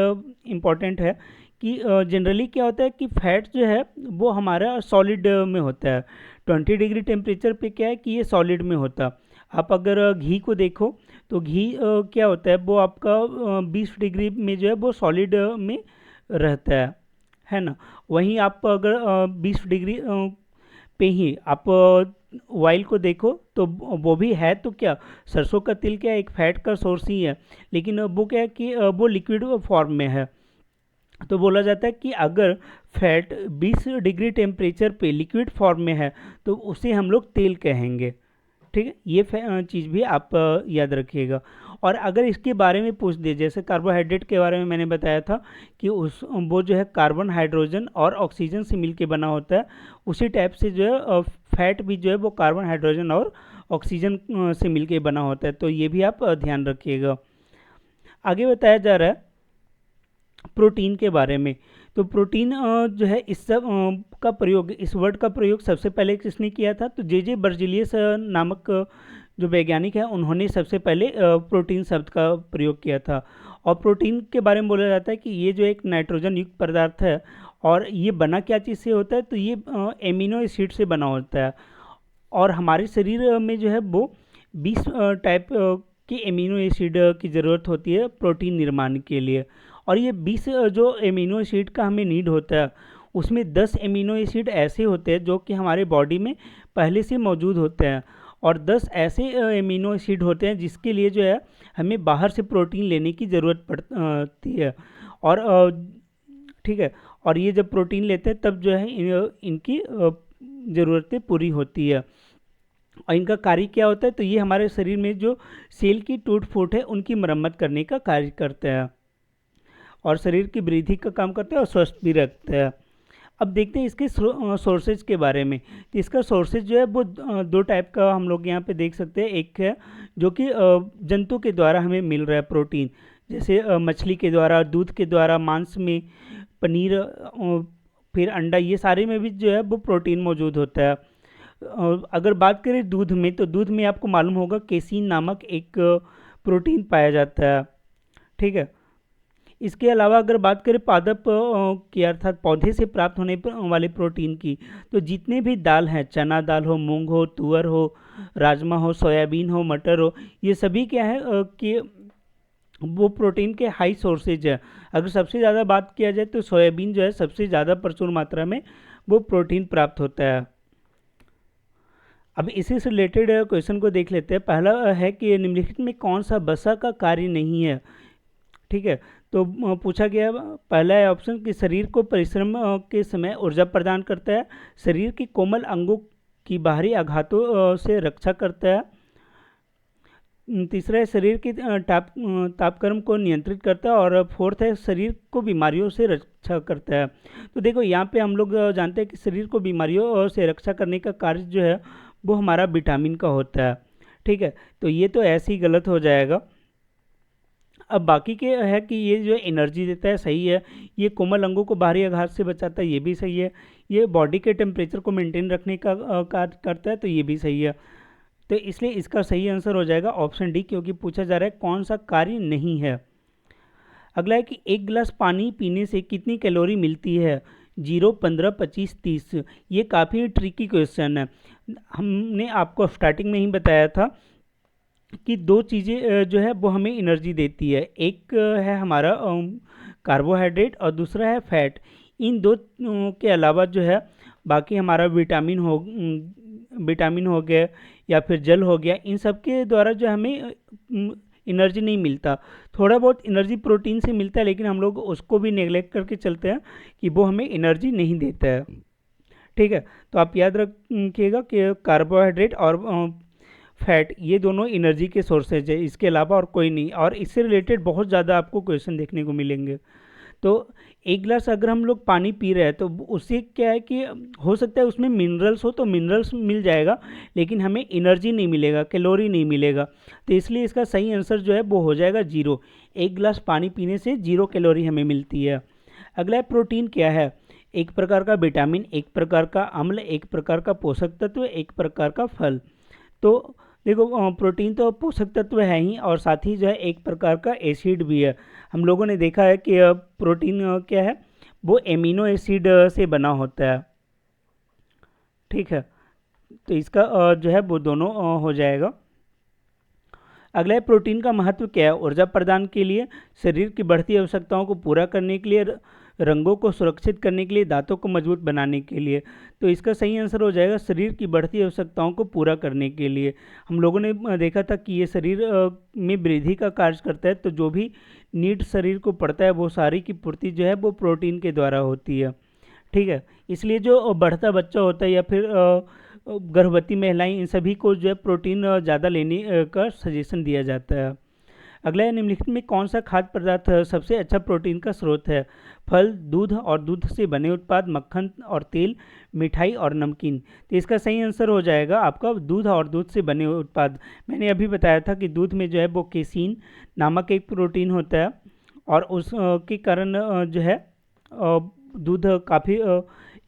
इम्पॉर्टेंट है कि जनरली क्या होता है कि फैट जो है वो हमारा सॉलिड में होता है। 20 डिग्री टेम्परेचर पे क्या है कि ये सॉलिड में होता। आप अगर घी को देखो तो घी क्या होता है, वो आपका 20 डिग्री में जो है वो सॉलिड में रहता है ना। वहीं आप अगर 20 डिग्री पे ही आप ऑयल को देखो तो वो भी है, तो क्या सरसों का तेल क्या एक फैट का सोर्स ही है, लेकिन वो क्या है कि वो लिक्विड फॉर्म में है। तो बोला जाता है कि अगर फैट 20 डिग्री टेम्परेचर पे लिक्विड फॉर्म में है तो उसे हम लोग तेल कहेंगे। ठीक है, ये चीज़ भी आप याद रखिएगा। और अगर इसके बारे में पूछ दिए, जैसे कार्बोहाइड्रेट के बारे में मैंने बताया था कि वो जो है कार्बन, हाइड्रोजन और ऑक्सीजन से मिलके बना होता है, उसी टाइप से जो है फैट भी जो है वो कार्बन, हाइड्रोजन और ऑक्सीजन से मिलके बना होता है। तो ये भी आप ध्यान रखिएगा। आगे बताया जा रहा है प्रोटीन के बारे में। तो प्रोटीन जो है इस सब का प्रयोग, इस वर्ड का प्रयोग सबसे पहले किसने किया था, तो जे बर्जीलियस नामक जो वैज्ञानिक है उन्होंने सबसे पहले प्रोटीन शब्द का प्रयोग किया था। और प्रोटीन के बारे में बोला जाता है कि ये जो एक नाइट्रोजन युक्त पदार्थ है, और ये बना क्या चीज़ से होता है, तो ये एमिनो एसिड से बना होता है। और हमारे शरीर में जो है वो 20 टाइप के एमिनो एसिड की ज़रूरत होती है प्रोटीन निर्माण के लिए। और ये 20 जो एमिनो एसिड का हमें नीड होता है, उसमें 10 एमिनो एसिड ऐसे होते हैं जो कि हमारे बॉडी में पहले से मौजूद होते हैं, और 10 ऐसे एमिनो एसिड होते हैं जिसके लिए जो है हमें बाहर से प्रोटीन लेने की ज़रूरत पड़ती है। और ठीक है, और ये जब प्रोटीन लेते हैं तब जो है इनकी ज़रूरतें पूरी होती है। और इनका कार्य क्या होता है, तो ये हमारे शरीर में जो सेल की टूट फूट है उनकी मरम्मत करने का कार्य करते हैं, और शरीर की वृद्धि का काम करते हैं और स्वस्थ भी रखते हैं। अब देखते हैं इसके सोर्सेज के बारे में। तो इसका सोर्सेज जो है वो दो टाइप का हम लोग यहाँ पे देख सकते हैं। एक है जो कि जंतु के द्वारा हमें मिल रहा है प्रोटीन, जैसे मछली के द्वारा, दूध के द्वारा, मांस में, पनीर, फिर अंडा, ये सारे में भी जो है वो प्रोटीन मौजूद होता है। अगर बात करें दूध में, तो दूध में आपको मालूम होगा केसीन नामक एक प्रोटीन पाया जाता है। ठीक है, इसके अलावा अगर बात करें पादप की, अर्थात पौधे से प्राप्त होने वाले प्रोटीन की, तो जितने भी दाल हैं, चना दाल हो, मूंग हो, तुअर हो, राजमा हो, सोयाबीन हो, मटर हो, ये सभी क्या है कि वो प्रोटीन के हाई सोर्सेज है। अगर सबसे ज़्यादा बात किया जाए तो सोयाबीन जो है सबसे ज़्यादा प्रचुर मात्रा में वो प्रोटीन प्राप्त होता है। अब इसी से रिलेटेड क्वेश्चन को देख लेते हैं। पहला है कि निम्नलिखित में कौन सा वसा का कार्य नहीं है। ठीक है, तो पूछा गया, पहला है ऑप्शन कि शरीर को परिश्रम के समय ऊर्जा प्रदान करता है, शरीर के कोमल अंगों की बाहरी आघातों से रक्षा करता है, तीसरा है शरीर के तापक्रम को नियंत्रित करता है, और फोर्थ है शरीर को बीमारियों से रक्षा करता है। तो देखो यहाँ पे हम लोग जानते हैं कि शरीर को बीमारियों से रक्षा करने का कार्य जो है वो हमारा विटामिन का होता है। ठीक है, तो ये तो ऐसे ही गलत हो जाएगा। अब बाकी के है कि ये जो एनर्जी देता है, सही है। ये कोमल अंगों को बाहरी आघात से बचाता है, ये भी सही है। ये बॉडी के टेम्परेचर को मेंटेन रखने का कार्य करता है, तो ये भी सही है। तो इसलिए इसका सही आंसर हो जाएगा ऑप्शन डी, क्योंकि पूछा जा रहा है कौन सा कार्य नहीं है। अगला है कि एक गिलास पानी पीने से कितनी कैलोरी मिलती है, 0, 15, 25, 30। ये काफ़ी ट्रिकी क्वेश्चन है। हमने आपको स्टार्टिंग में ही बताया था कि दो चीज़ें जो है वो हमें एनर्जी देती है, एक है हमारा कार्बोहाइड्रेट और दूसरा है फैट। इन दो के अलावा जो है बाकी हमारा विटामिन हो गया या फिर जल हो गया, इन सब के द्वारा जो हमें एनर्जी नहीं मिलता। थोड़ा बहुत एनर्जी प्रोटीन से मिलता है, लेकिन हम लोग उसको भी नेगलेक्ट करके चलते हैं कि वो हमें एनर्जी नहीं देता है। ठीक है। तो आप याद रखिएगा कि कार्बोहाइड्रेट और फैट ये दोनों एनर्जी के सोर्सेज है, इसके अलावा और कोई नहीं। और इससे रिलेटेड बहुत ज़्यादा आपको क्वेश्चन देखने को मिलेंगे। तो एक गिलास अगर हम लोग पानी पी रहे हैं तो उससे क्या है कि हो सकता है उसमें मिनरल्स हो तो मिनरल्स मिल जाएगा, लेकिन हमें एनर्जी नहीं मिलेगा, कैलोरी नहीं मिलेगा। तो इसलिए इसका सही आंसर जो है वो हो जाएगा 0। एक गिलास पानी पीने से 0 कैलोरी हमें मिलती है। अगला है प्रोटीन क्या है। एक प्रकार का विटामिन, एक प्रकार का अम्ल, एक प्रकार का पोषक तत्व, एक प्रकार का फल। तो देखो प्रोटीन तो पोषक तत्व है ही, और साथ ही जो है एक प्रकार का एसिड भी है। हम लोगों ने देखा है कि प्रोटीन क्या है, वो एमिनो एसिड से बना होता है। ठीक है, तो इसका जो है वो दोनों हो जाएगा। अगला है प्रोटीन का महत्व क्या है। ऊर्जा प्रदान के लिए, शरीर की बढ़ती आवश्यकताओं को पूरा करने के लिए, रंगों को सुरक्षित करने के लिए, दांतों को मजबूत बनाने के लिए। तो इसका सही आंसर हो जाएगा शरीर की बढ़ती आवश्यकताओं को पूरा करने के लिए। हम लोगों ने देखा था कि ये शरीर में वृद्धि का कार्य करता है, तो जो भी नीड शरीर को पड़ता है वो सारी की पूर्ति जो है वो प्रोटीन के द्वारा होती है। ठीक है, इसलिए जो बढ़ता बच्चा होता है या फिर गर्भवती महिलाएं, इन सभी को जो है प्रोटीन ज़्यादा लेने का सजेशन दिया जाता है। अगला है निम्नलिखित में कौन सा खाद्य पदार्थ सबसे अच्छा प्रोटीन का स्रोत है। फल, दूध और दूध से बने उत्पाद, मक्खन और तेल, मिठाई और नमकीन। तो इसका सही आंसर हो जाएगा आपका दूध और दूध से बने उत्पाद। मैंने अभी बताया था कि दूध में जो है वो केसीन नामक एक प्रोटीन होता है, और उस के कारण जो है दूध काफ़ी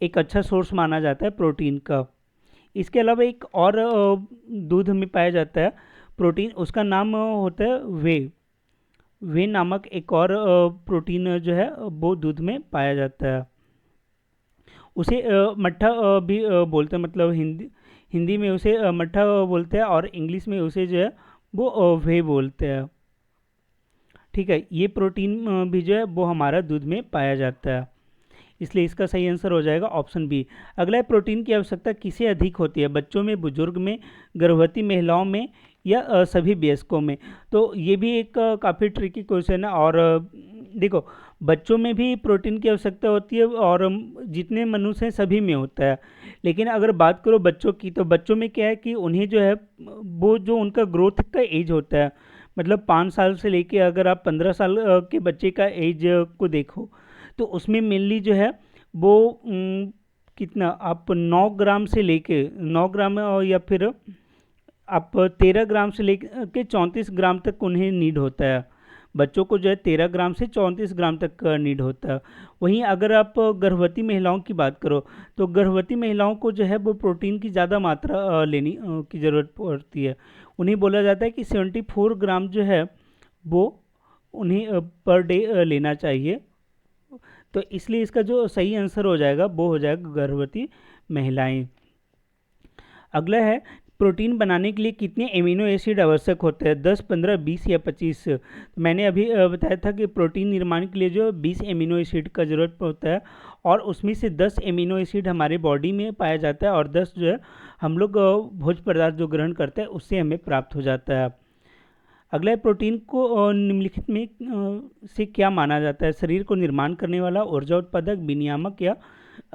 एक अच्छा सोर्स माना जाता है प्रोटीन का। इसके अलावा एक और दूध में पाया जाता है प्रोटीन, उसका नाम होता है वे नामक एक और प्रोटीन जो है वो दूध में पाया जाता है। उसे मट्ठा भी बोलते हैं, मतलब हिंदी में उसे मट्ठा बोलते हैं, और इंग्लिश में उसे जो है वो वे बोलते हैं। ठीक है, ये प्रोटीन भी जो है वो हमारा दूध में पाया जाता है, इसलिए इसका सही आंसर हो जाएगा ऑप्शन बी। अगला है प्रोटीन की आवश्यकता किसे अधिक होती है। बच्चों में, बुजुर्ग में, गर्भवती महिलाओं में, या सभी वयस्कों में। तो ये भी एक काफ़ी ट्रिकी क्वेश्चन है। और देखो, बच्चों में भी प्रोटीन की आवश्यकता होती है, और जितने मनुष्य हैं सभी में होता है। लेकिन अगर बात करो बच्चों की, तो बच्चों में क्या है कि उन्हें जो है वो जो उनका ग्रोथ का एज होता है, मतलब 5 साल से लेके अगर आप 15 साल के बच्चे का एज को देखो, तो उसमें मेनली जो है वो कितना आप 9 ग्राम से लेके 9 ग्राम या फिर आप 13 ग्राम से लेके 34 ग्राम तक उन्हें नीड होता है। बच्चों को जो है 13 ग्राम से 34 ग्राम तक का नीड होता है। वहीं अगर आप गर्भवती महिलाओं की बात करो, तो गर्भवती महिलाओं को जो है वो प्रोटीन की ज़्यादा मात्रा लेनी की ज़रूरत पड़ती है। उन्हें बोला जाता है कि 74 ग्राम जो है वो उन्हें पर डे लेना चाहिए। तो इसलिए इसका जो सही आंसर हो जाएगा वो हो जाएगा गर्भवती महिलाएं। अगला है प्रोटीन बनाने के लिए कितने एमिनो एसिड आवश्यक होते हैं। 10, 15, 20 या 25। तो मैंने अभी बताया था कि प्रोटीन निर्माण के लिए जो 20 एमिनो एसिड का ज़रूरत होता है, और उसमें से 10 एमिनो एसिड हमारे बॉडी में पाया जाता है, और 10 जो है हम लोग भोज्य पदार्थ जो ग्रहण करते हैं उससे हमें प्राप्त हो जाता है। अगला है प्रोटीन को निम्नलिखित में से क्या माना जाता है। शरीर को निर्माण करने वाला, ऊर्जा उत्पादक, विनियामक, या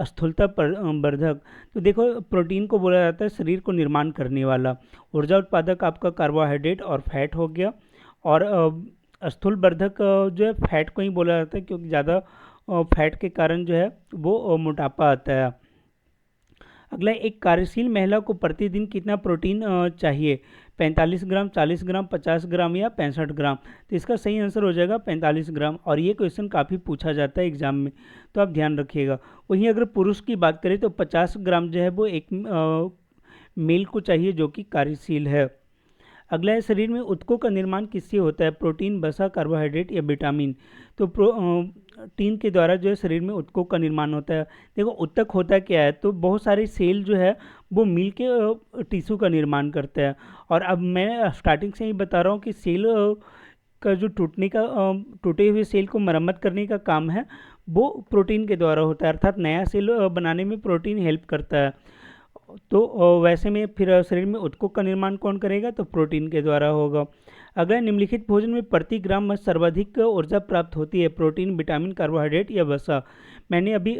स्थूलता वर्धक। तो देखो, प्रोटीन को बोला जाता है शरीर को निर्माण करने वाला। ऊर्जा उत्पादक आपका कार्बोहाइड्रेट और फैट हो गया, और स्थूल वर्धक जो है फैट को ही बोला जाता है, क्योंकि ज़्यादा फैट के कारण जो है वो मोटापा आता है। अगला, एक कार्यशील महिला को प्रतिदिन कितना प्रोटीन चाहिए। 45 ग्राम, 40 ग्राम, 50 ग्राम, या 65 ग्राम। तो इसका सही आंसर हो जाएगा 45 ग्राम, और ये क्वेश्चन काफ़ी पूछा जाता है एग्जाम में, तो आप ध्यान रखिएगा। वहीं अगर पुरुष की बात करें तो 50 ग्राम जो है वो एक मेल को चाहिए जो कि कार्यशील है। अगला है शरीर में ऊतकों का निर्माण किससे होता है। प्रोटीन, वसा, कार्बोहाइड्रेट, या विटामिन। तो प्रोटीन के द्वारा जो है शरीर में ऊतकों का निर्माण होता है। देखो, ऊतक होता क्या है, तो बहुत सारे सेल जो है वो मिल के टिश्यू का निर्माण करता है। और अब मैं स्टार्टिंग से ही बता रहा हूँ कि सेल का जो टूटे हुए सेल को मरम्मत करने का काम है वो प्रोटीन के द्वारा होता है, अर्थात नया सेल बनाने में प्रोटीन हेल्प करता है। तो वैसे में फिर शरीर में ऊतकों का निर्माण कौन करेगा, तो प्रोटीन के द्वारा होगा। अगला, निम्नलिखित भोजन में प्रति ग्राम में सर्वाधिक ऊर्जा प्राप्त होती है। प्रोटीन, विटामिन, कार्बोहाइड्रेट, या वसा। मैंने अभी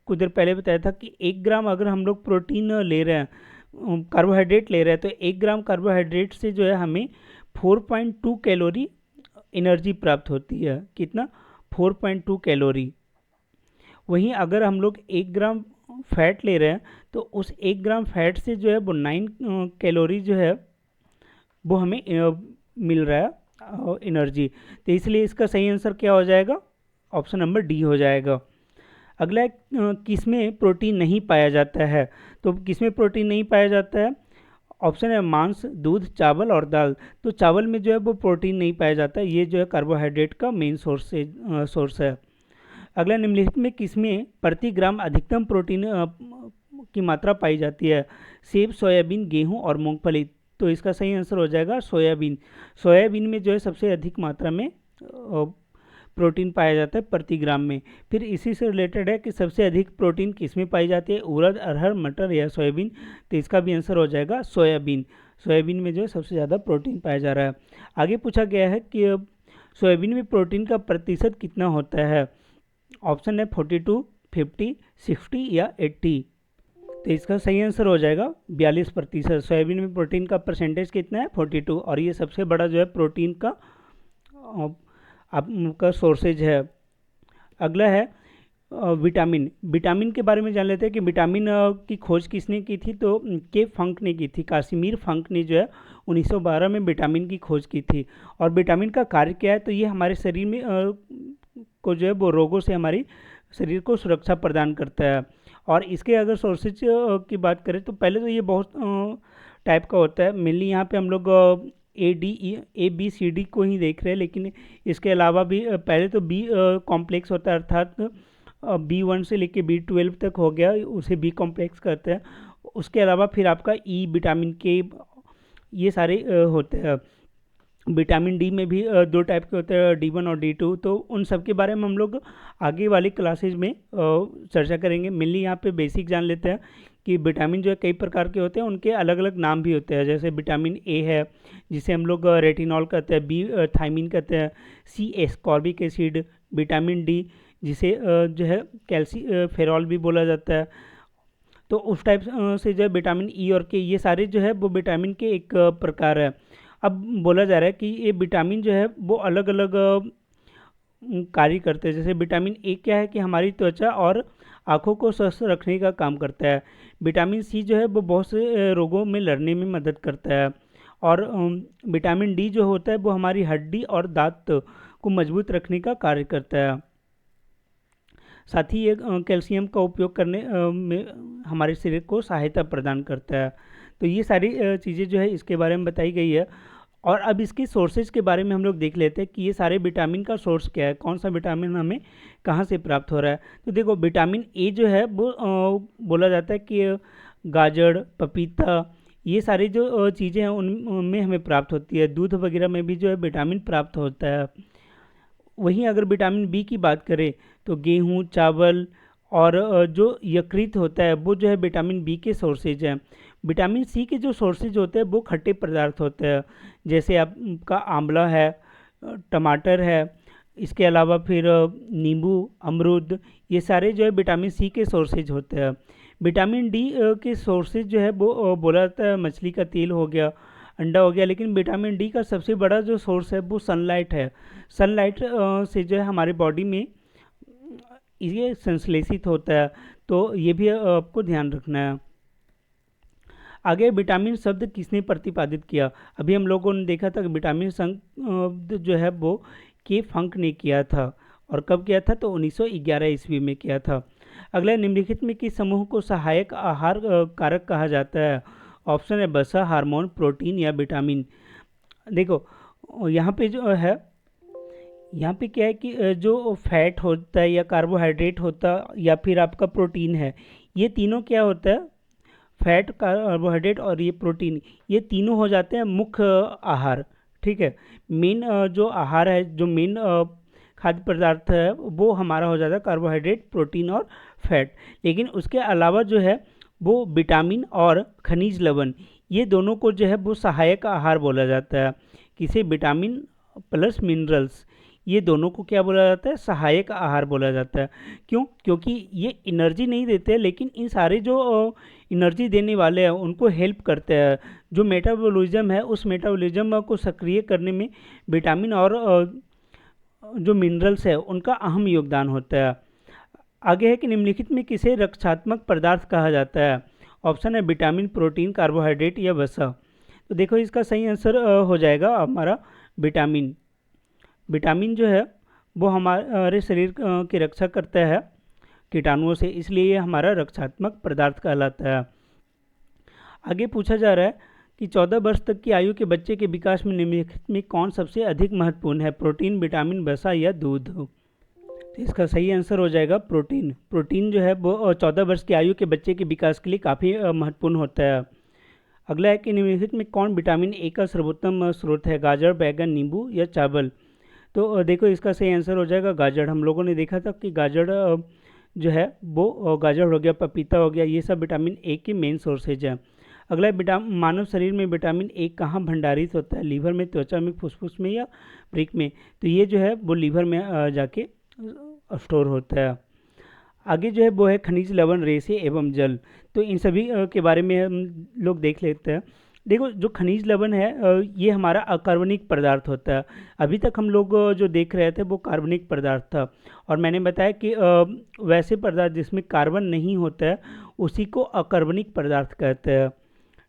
कुछ देर पहले बताया था कि 1 ग्राम अगर हम लोग प्रोटीन ले रहे हैं, कार्बोहाइड्रेट ले रहे हैं, तो 1 ग्राम कार्बोहाइड्रेट से जो है हमें 4.2 कैलोरी एनर्जी प्राप्त होती है। कितना? 4.2 कैलोरी। वहीं अगर हम लोग 1 ग्राम फैट ले रहे हैं तो उस 1 ग्राम फैट से जो है वो 9 कैलोरी जो है वो हमें मिल रहा है एनर्जी। तो इसलिए इसका सही आंसर क्या हो जाएगा? ऑप्शन नंबर डी हो जाएगा। अगला है किसमें प्रोटीन नहीं पाया जाता है? तो किसमें प्रोटीन नहीं पाया जाता है? ऑप्शन है मांस, दूध, चावल और दाल। तो चावल में जो है वो प्रोटीन नहीं पाया जाता है, ये जो है कार्बोहाइड्रेट का मेन सोर्स है। अगला, निम्नलिखित में किसमें प्रति ग्राम अधिकतम प्रोटीन की मात्रा पाई जाती है? सेब, सोयाबीन, गेहूं और मूंगफली। तो इसका सही आंसर हो जाएगा सोयाबीन। सोयाबीन में जो है सबसे अधिक मात्रा में प्रोटीन पाया जाता है प्रति ग्राम में। फिर इसी से रिलेटेड है कि सबसे अधिक प्रोटीन किसमें पाई जाती है? उड़द, अरहर, मटर या सोयाबीन। तो इसका भी आंसर हो जाएगा सोयाबीन। सोयाबीन में जो है सबसे ज़्यादा प्रोटीन पाया जा रहा है। आगे पूछा गया है कि सोयाबीन में प्रोटीन का प्रतिशत कितना होता है? ऑप्शन है 42, 50, 60 या 80। तो इसका सही आंसर हो जाएगा 42%। सोयाबीन में प्रोटीन का परसेंटेज कितना है? 42। और ये सबसे बड़ा जो है प्रोटीन का आपका सोर्सेज है। अगला है विटामिन। विटामिन के बारे में जान लेते हैं कि विटामिन की खोज किसने की थी? तो के फंक ने की थी। कासिमिर फंक ने जो है 1912 में विटामिन की खोज की थी। और विटामिन का कार्य क्या है? तो ये हमारे शरीर में को जो है वो रोगों से हमारी शरीर को सुरक्षा प्रदान करता है। और इसके अगर सोर्सेज की बात करें तो पहले तो ये बहुत टाइप का होता है। मेनली यहाँ पे हम लोग ABCD को ही देख रहे हैं, लेकिन इसके अलावा भी पहले तो बी कॉम्प्लेक्स होता है, अर्थात B1 से लेके B12 तक हो गया, उसे बी कॉम्प्लेक्स कहते हैं। उसके अलावा फिर आपका ई, विटामिन के, ये सारे होते हैं। विटामिन डी में भी 2 टाइप के होते हैं, D1 और D2। तो उन सब के बारे में हम लोग आगे वाली क्लासेज में चर्चा करेंगे। मेनली यहाँ पे बेसिक जान लेते हैं कि विटामिन जो है कई प्रकार के होते हैं, उनके अलग अलग नाम भी होते हैं। जैसे विटामिन ए है जिसे हम लोग रेटिनॉल कहते हैं, बी थायमिन कहते हैं, सी एस्कॉर्बिक एसिड, विटामिन डी जिसे जो है फेरॉल भी बोला जाता है। तो उस टाइप से जो है विटामिन ई और के, ये सारे जो है वो विटामिन के एक प्रकार है। अब बोला जा रहा है कि ये विटामिन जो है वो अलग अलग कार्य करते हैं। जैसे विटामिन ए क्या है कि हमारी त्वचा और आँखों को स्वस्थ रखने का काम करता है। विटामिन सी जो है वो बहुत से रोगों में लड़ने में मदद करता है। और विटामिन डी जो होता है वो हमारी हड्डी और दांत को मजबूत रखने का कार्य करता है। साथ ही ये कैल्शियम का उपयोग करने में हमारे शरीर को सहायता प्रदान करता है। तो ये सारी चीज़ें जो है इसके बारे में बताई गई है। और अब इसके सोर्सेज के बारे में हम लोग देख लेते हैं कि ये सारे विटामिन का सोर्स क्या है, कौन सा विटामिन हमें कहाँ से प्राप्त हो रहा है। तो देखो, विटामिन ए जो है वो बोला जाता है कि गाजर, पपीता, ये सारी जो चीज़ें हैं उनमें हमें प्राप्त होती है। दूध वगैरह में भी जो है विटामिन प्राप्त होता है। वहीं अगर विटामिन बी की बात करें तो गेहूँ, चावल और जो यकृत होता है वो जो है विटामिन बी के सोर्सेज हैं। विटामिन सी के जो सोर्सेज होते हैं वो खट्टे पदार्थ होते हैं, जैसे आपका आंवला है, टमाटर है, इसके अलावा फिर नींबू, अमरूद, ये सारे जो है विटामिन सी के सोर्सेज होते हैं। विटामिन डी के सोर्सेज जो है वो बोला जाता है मछली का तेल हो गया, अंडा हो गया। लेकिन विटामिन डी का सबसे बड़ा जो सोर्स है वो सनलाइट है। सनलाइट से जो है हमारी बॉडी में ये संश्लेषित होता है, तो ये भी आपको ध्यान रखना है। आगे विटामिन शब्द किसने प्रतिपादित किया? अभी हम लोगों ने देखा था कि विटामिन शब्द जो है वो के फंक ने किया था। और कब किया था? तो 1911 ईस्वी में किया था। अगला, निम्नलिखित में किस समूह को सहायक आहार कारक कहा जाता है? ऑप्शन है वसा, हार्मोन, प्रोटीन या विटामिन। देखो, यहाँ पे जो है, यहाँ पे क्या है कि जो फैट होता है या कार्बोहाइड्रेट होता है या फिर आपका प्रोटीन है, ये तीनों क्या होता है? फैट, कार्बोहाइड्रेट और ये प्रोटीन, ये तीनों हो जाते हैं मुख्य आहार। ठीक है, मेन जो आहार है, जो मेन खाद्य पदार्थ है वो हमारा हो जाता है कार्बोहाइड्रेट, प्रोटीन और फैट। लेकिन उसके अलावा जो है वो विटामिन और खनिज लवण, ये दोनों को जो है वो सहायक आहार बोला जाता है। किसे? विटामिन प्लस मिनरल्स, ये दोनों को क्या बोला जाता है, सहायक आहार बोला जाता है। क्यों? क्योंकि ये एनर्जी नहीं देते हैं, लेकिन इन सारे जो एनर्जी देने वाले हैं उनको हेल्प करते हैं। जो मेटाबॉलिज्म है उस मेटाबॉलिज्म को सक्रिय करने में विटामिन और जो मिनरल्स है उनका अहम योगदान होता है। आगे है कि निम्नलिखित में किसे रक्षात्मक पदार्थ कहा जाता है? ऑप्शन है विटामिन, प्रोटीन, कार्बोहाइड्रेट या वसा। तो देखो इसका सही आंसर हो जाएगा हमारा विटामिन। विटामिन जो है वो हमारे शरीर की रक्षा करता है कीटाणुओं से, इसलिए ये हमारा रक्षात्मक पदार्थ कहलाता है। आगे पूछा जा रहा है कि 14 वर्ष तक की आयु के बच्चे के विकास में निम्नलिखित में कौन सबसे अधिक महत्वपूर्ण है? प्रोटीन, विटामिन, वसा या दूध? तो इसका सही आंसर हो जाएगा प्रोटीन। प्रोटीन जो है वो 14 वर्ष की आयु के बच्चे के विकास के लिए काफ़ी महत्वपूर्ण होता है। अगला है कि निम्नलिखित में कौन विटामिन ए का सर्वोत्तम स्रोत है? गाजर, बैगन, नींबू या चावल? तो देखो इसका सही आंसर हो जाएगा गाजर। हम लोगों ने देखा था कि गाजर जो है वो गाजर हो गया, पपीता हो गया, ये सब विटामिन ए की मेन सोर्सेज है। अगला मानव शरीर में विटामिन ए कहाँ भंडारित होता है? लीवर में, त्वचा में, फुसफुस में या वृक्क में? तो ये जो है वो लीवर में जाके स्टोर होता है। आगे जो है वो है खनिज, लवण, रेसे एवं जल। तो इन सभी के बारे में हम लोग देख लेते हैं। देखो जो खनिज लवण है ये हमारा अकार्बनिक पदार्थ होता है। अभी तक हम लोग जो देख रहे थे वो कार्बनिक पदार्थ था, और मैंने बताया कि वैसे पदार्थ जिसमें कार्बन नहीं होता है उसी को अकार्बनिक पदार्थ कहते हैं।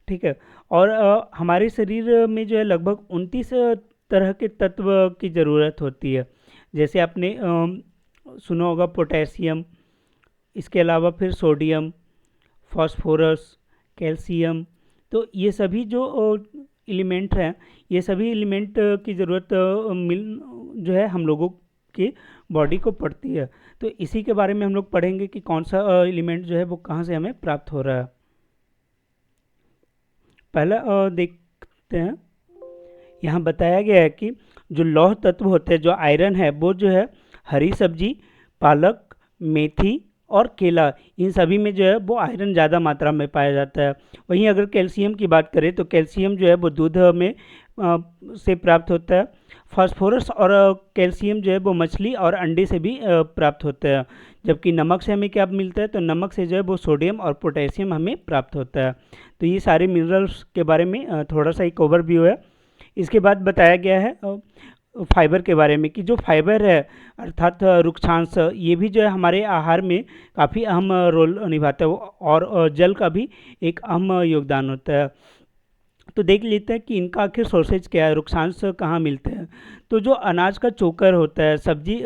ठीक है। और हमारे शरीर में जो है लगभग 29 तरह के तत्व की ज़रूरत होती है। जैसे आपने सुना होगा पोटेशियम, इसके अलावा फिर सोडियम, फास्फोरस, कैल्शियम। तो ये सभी जो एलिमेंट हैं, ये सभी एलिमेंट की ज़रूरत जो है हम लोगों की बॉडी को पड़ती है। तो इसी के बारे में हम लोग पढ़ेंगे कि कौन सा एलिमेंट जो है वो कहाँ से हमें प्राप्त हो रहा है। पहला देखते हैं, यहाँ बताया गया है कि जो लौह तत्व होते हैं, जो आयरन है, वो जो है हरी सब्जी, पालक, मेथी और केला, इन सभी में जो है वो आयरन ज़्यादा मात्रा में पाया जाता है। वहीं अगर कैल्शियम की बात करें तो कैल्शियम जो है वो दूध में से प्राप्त होता है। फास्फोरस और कैल्शियम जो है वो मछली और अंडे से भी प्राप्त होता है। जबकि नमक से हमें क्या मिलता है? तो नमक से जो है वो सोडियम और पोटेशियम हमें प्राप्त होता है। तो ये सारे मिनरल्स के बारे में थोड़ा सा एक ओवरव्यू है। इसके बाद बताया गया है फाइबर के बारे में कि जो फाइबर है अर्थात रुक्षांश, ये भी जो है हमारे आहार में काफ़ी अहम रोल निभाता है, और जल का भी एक अहम योगदान होता है। तो देख लेते हैं कि इनका आखिर सोर्सेज क्या है, रुक्षांश कहाँ मिलते हैं। तो जो अनाज का चोकर होता है, सब्जी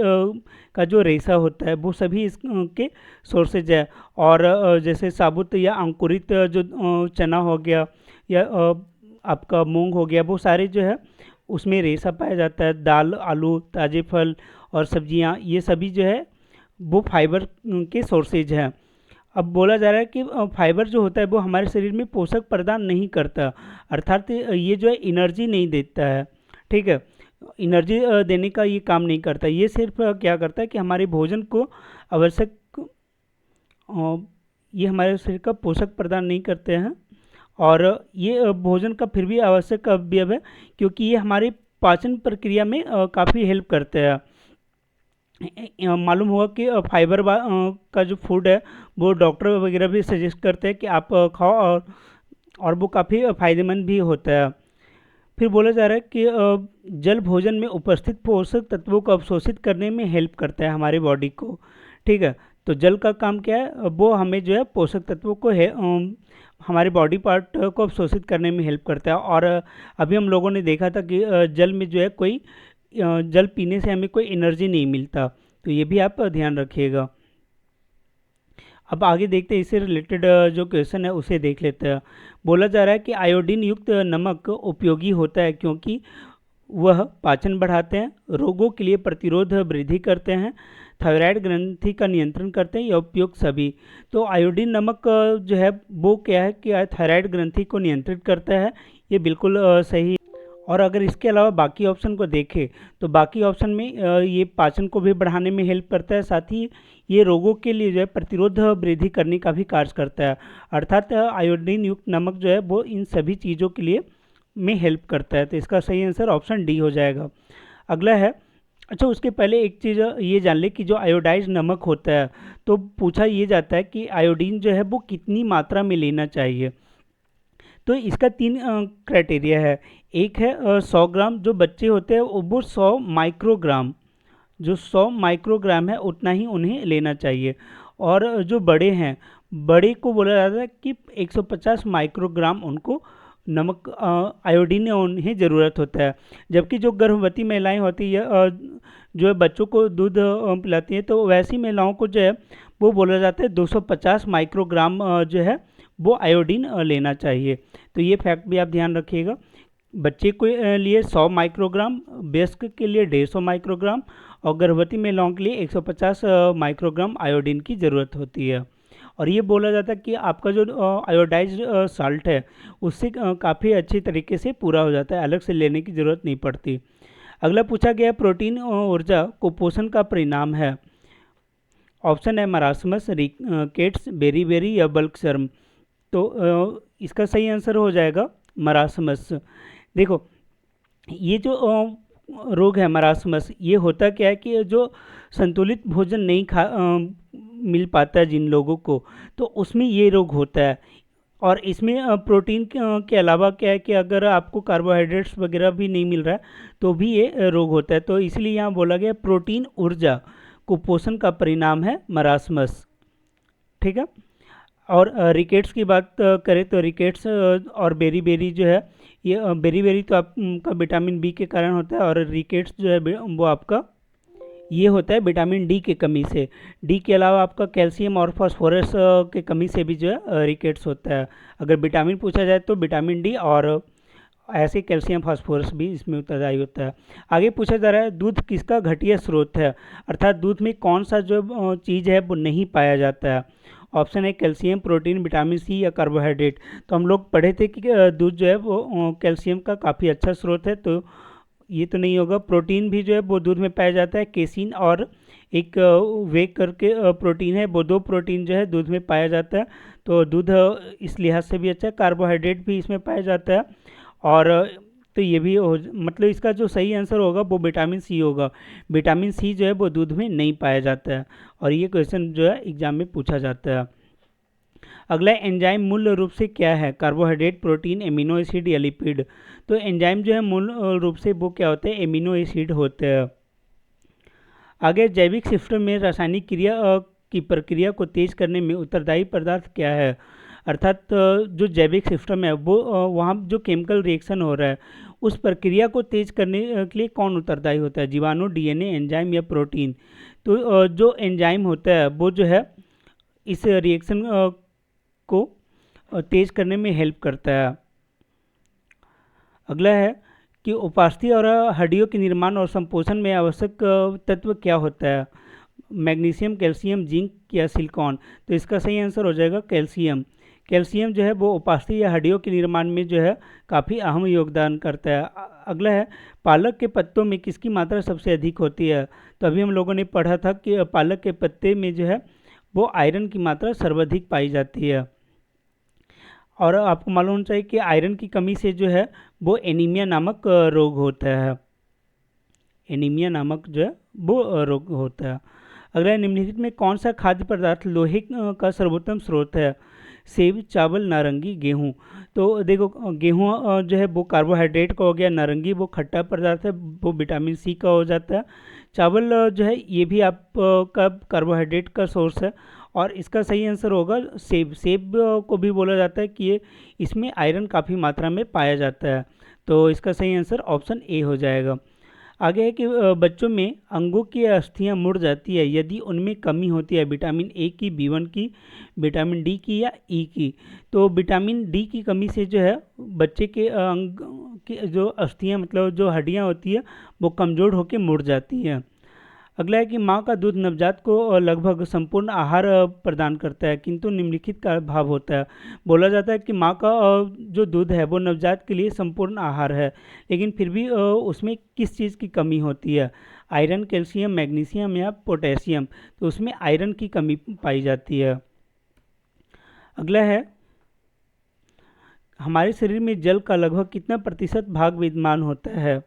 का जो रेशा होता है, वो सभी इसके सोर्सेज है। और जैसे साबुत या अंकुरित जो चना हो गया या आपका मूंग हो गया, वो सारे जो है उसमें रेशा पाया जाता है। दाल, आलू, ताज़े फल और सब्जियां, ये सभी जो है वो फाइबर के सोर्सेज हैं। अब बोला जा रहा है कि फाइबर जो होता है वो हमारे शरीर में पोषक प्रदान नहीं करता, अर्थात ये जो है एनर्जी नहीं देता है। ठीक है, एनर्जी देने का ये काम नहीं करता। ये सिर्फ क्या करता है कि हमारे भोजन को आवश्यक ये हमारे शरीर का पोषक प्रदान नहीं करते हैं, और ये भोजन का फिर भी आवश्यक अवयव है क्योंकि ये हमारी पाचन प्रक्रिया में काफ़ी हेल्प करते हैं। मालूम हुआ कि फाइबर का जो फूड है वो डॉक्टर वगैरह भी सजेस्ट करते हैं कि आप खाओ, और वो काफ़ी फ़ायदेमंद भी होता है। फिर बोला जा रहा है कि जल भोजन में उपस्थित पोषक तत्वों को अवशोषित करने में हेल्प करता है हमारे बॉडी को। ठीक है, तो जल का काम क्या है? वो हमें जो है पोषक तत्वों को हमारे बॉडी पार्ट को अवशोषित करने में हेल्प करता है। और अभी हम लोगों ने देखा था कि जल में जो है कोई जल पीने से हमें कोई एनर्जी नहीं मिलता, तो ये भी आप ध्यान रखिएगा। अब आगे देखते हैं, इससे रिलेटेड जो क्वेश्चन है उसे देख लेते हैं। बोला जा रहा है कि आयोडीन युक्त नमक उपयोगी होता है क्योंकि वह पाचन बढ़ाते हैं, रोगों के लिए प्रतिरोध वृद्धि करते हैं, थायराइड ग्रंथि का नियंत्रण करते हैं, या उपयुक्त सभी। तो आयोडीन नमक जो है वो क्या है कि थायराइड ग्रंथि को नियंत्रित करता है, ये बिल्कुल सही। और अगर इसके अलावा बाकी ऑप्शन को देखें तो बाकी ऑप्शन में ये पाचन को भी बढ़ाने में हेल्प करता है, साथ ही ये रोगों के लिए जो है प्रतिरोध वृद्धि करने का भी कार्य करता है। अर्थात आयोडीन युक्त नमक जो है वो इन सभी चीज़ों के लिए में हेल्प करता है। तो इसका सही आंसर ऑप्शन डी हो जाएगा। अगला है अच्छा, उसके पहले एक चीज़ ये जान ले कि जो आयोडाइज़ नमक होता है, तो पूछा ये जाता है कि आयोडीन जो है वो कितनी मात्रा में लेना चाहिए। तो इसका 3 क्राइटेरिया है। एक है 100 ग्राम, जो बच्चे होते हैं वो 100 माइक्रोग्राम, जो 100 माइक्रोग्राम है उतना ही उन्हें लेना चाहिए। और जो बड़े हैं, बड़े को बोला जाता है कि 150 माइक्रोग्राम उनको नमक आयोडीन उन्हें ज़रूरत होता है। जबकि जो गर्भवती महिलाएं होती है जो है बच्चों को दूध पिलाती हैं, तो वैसी महिलाओं को जो है वो बोला जाता है 250 माइक्रोग्राम जो है वो आयोडीन लेना चाहिए। तो ये फैक्ट भी आप ध्यान रखिएगा। बच्चे के लिए 100 माइक्रोग्राम, वयस्क के लिए 150 माइक्रोग्राम और गर्भवती महिलाओं के लिए 150 माइक्रोग्राम आयोडीन की ज़रूरत होती है। और ये बोला जाता है कि आपका जो आयोडाइज्ड साल्ट है उससे काफ़ी अच्छी तरीके से पूरा हो जाता है, अलग से लेने की ज़रूरत नहीं पड़ती। अगला पूछा गया, प्रोटीन ऊर्जा कुपोषण का परिणाम है। ऑप्शन है मरासमस, रिकेट्स, बेरी या बल्कशर्म। तो इसका सही आंसर हो जाएगा मरासमस। देखो, ये जो रोग है मरासमस, ये होता क्या है कि जो संतुलित भोजन नहीं मिल पाता है जिन लोगों को, तो उसमें ये रोग होता है। और इसमें प्रोटीन के अलावा क्या है कि अगर आपको कार्बोहाइड्रेट्स वगैरह भी नहीं मिल रहा है तो भी ये रोग होता है। तो इसलिए यहाँ बोला गया प्रोटीन ऊर्जा कुपोषण का परिणाम है मरासमस। ठीक है। और रिकेट्स की बात करें तो रिकेट्स और बेरी जो है, ये बेरी तो आपका विटामिन बी के कारण होता है, और रिकेट्स जो है वो आपका ये होता है विटामिन डी की कमी से। डी के अलावा आपका कैल्शियम और फास्फोरस के कमी से भी जो है रिकेट्स होता है। अगर विटामिन पूछा जाए तो विटामिन डी, और ऐसे कैल्शियम फास्फोरस भी इसमें उत्तरदायी होता है। आगे पूछा जा रहा है, दूध किसका घटिया स्रोत है, अर्थात दूध में कौन सा जो चीज़ है वो नहीं पाया जाता है। ऑप्शन है कैल्शियम, प्रोटीन, विटामिन सी या कार्बोहाइड्रेट। तो हम लोग पढ़े थे कि दूध जो है वो कैल्शियम का काफ़ी अच्छा स्रोत है, तो ये तो नहीं होगा। प्रोटीन भी जो है वो दूध में पाया जाता है, केसिन और एक वेक करके प्रोटीन है, वो 2 प्रोटीन जो है दूध में पाया जाता है। तो दूध इस लिहाज से भी अच्छा है। कार्बोहाइड्रेट भी इसमें पाया जाता है, और तो ये भी मतलब इसका जो सही आंसर होगा वो विटामिन सी होगा। विटामिन सी जो है वो दूध में नहीं पाया जाता है, और ये क्वेश्चन जो है एग्जाम में पूछा जाता है। अगला एंजाइम मूल रूप से क्या है, कार्बोहाइड्रेट, प्रोटीन, एमिनो एसिड या लिपिड। तो एंजाइम जो है मूल रूप से वो क्या होते हैं, एमिनो एसिड होते हैं। आगे, जैविक सिस्टम में रासायनिक क्रिया की प्रक्रिया को तेज करने में उत्तरदायी पदार्थ क्या है, अर्थात जो जैविक सिस्टम है वो वहाँ जो केमिकल रिएक्शन हो रहा है उस प्रक्रिया को तेज करने के लिए कौन उत्तरदायी होता है, जीवाणु, डीएनए, एंजाइम या प्रोटीन। तो जो एंजाइम होता है वो जो है इस रिएक्शन को तेज करने में हेल्प करता है। अगला है कि उपास्थि और हड्डियों के निर्माण और संपोषण में आवश्यक तत्व क्या होता है, मैग्नीशियम, कैल्शियम, जिंक या सिलिकॉन। तो इसका सही आंसर हो जाएगा कैल्शियम। कैल्शियम जो है वो उपास्थि या हड्डियों के निर्माण में जो है काफ़ी अहम योगदान करता है। अगला है, पालक के पत्तों में किसकी मात्रा सबसे अधिक होती है। तो अभी हम लोगों ने पढ़ा था कि पालक के पत्ते में जो है वो आयरन की मात्रा सर्वाधिक पाई जाती है। और आपको मालूम होना चाहिए कि आयरन की कमी से जो है वो एनीमिया नामक रोग होता है। एनीमिया नामक जो है वो रोग होता है। अगला, निम्नलिखित में कौन सा खाद्य पदार्थ लोहे का सर्वोत्तम स्रोत है, सेब, चावल, नारंगी, गेहूँ। तो देखो, गेहूँ जो है वो कार्बोहाइड्रेट का हो गया, नारंगी वो खट्टा पदार्थ है, वो विटामिन सी का हो जाता है। चावल जो है ये भी आपका कार्बोहाइड्रेट का सोर्स है, और इसका सही आंसर होगा सेब। सेब को भी बोला जाता है कि ये इसमें आयरन काफ़ी मात्रा में पाया जाता है। तो इसका सही आंसर ऑप्शन ए हो जाएगा। आगे है कि बच्चों में अंगों की अस्थियां मुड़ जाती है यदि उनमें कमी होती है, विटामिन ए की, बी1 की, विटामिन डी की या ई की। तो विटामिन डी की कमी से जो है बच्चे के अंग की जो अस्थियां मतलब जो हड्डियां होती है वो कमज़ोर होकर मुड़ जाती हैं। अगला है कि माँ का दूध नवजात को लगभग संपूर्ण आहार प्रदान करता है, किंतु निम्नलिखित का अभाव होता है। बोला जाता है कि माँ का जो दूध है वो नवजात के लिए संपूर्ण आहार है, लेकिन फिर भी उसमें किस चीज़ की कमी होती है, आयरन, कैल्शियम, मैग्नीशियम या पोटेशियम। तो उसमें आयरन की कमी पाई जाती है। अगला है, हमारे शरीर में जल का लगभग कितना प्रतिशत भाग विद्यमान होता है।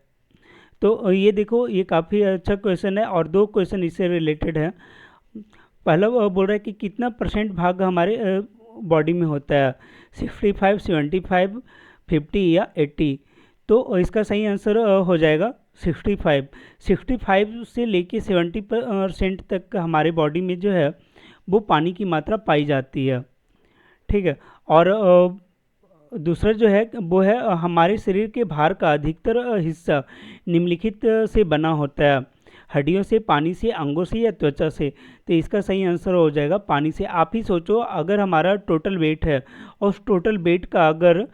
तो ये देखो, ये काफ़ी अच्छा क्वेश्चन है और दो क्वेश्चन इससे रिलेटेड है। पहला वो बोल रहा है कि कितना परसेंट भाग हमारे बॉडी में होता है, 65, 75, 50 या 80। तो इसका सही आंसर हो जाएगा 65। 65 से लेके 70% तक हमारे बॉडी में जो है वो पानी की मात्रा पाई जाती है। ठीक है। और दूसरा जो है वो है हमारे शरीर के भार का अधिकतर हिस्सा निम्नलिखित से बना होता है, हड्डियों से, पानी से, अंगों से या त्वचा से। तो इसका सही आंसर हो जाएगा पानी से। आप ही सोचो, अगर हमारा टोटल वेट है और उस टोटल वेट का अगर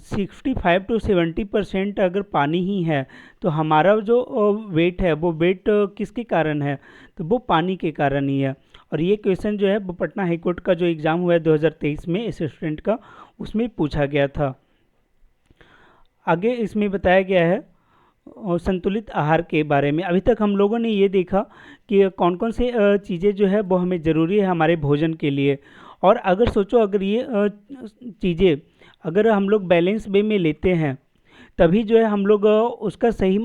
65 to 70% अगर पानी ही है, तो हमारा जो वेट है वो वेट किसके कारण है, तो वो पानी के कारण ही है। और ये क्वेश्चन जो है वो पटना हाईकोर्ट का जो एग्ज़ाम हुआ है 2023 में असिस्टेंट का, उसमें पूछा गया था। आगे इसमें बताया गया है और संतुलित आहार के बारे में। अभी तक हम लोगों ने ये देखा कि कौन कौन से चीज़ें जो है वो हमें ज़रूरी है हमारे भोजन के लिए। और अगर सोचो, अगर ये चीज़ें अगर हम लोग बैलेंस वे में लेते हैं, तभी जो है हम लोग उसका सही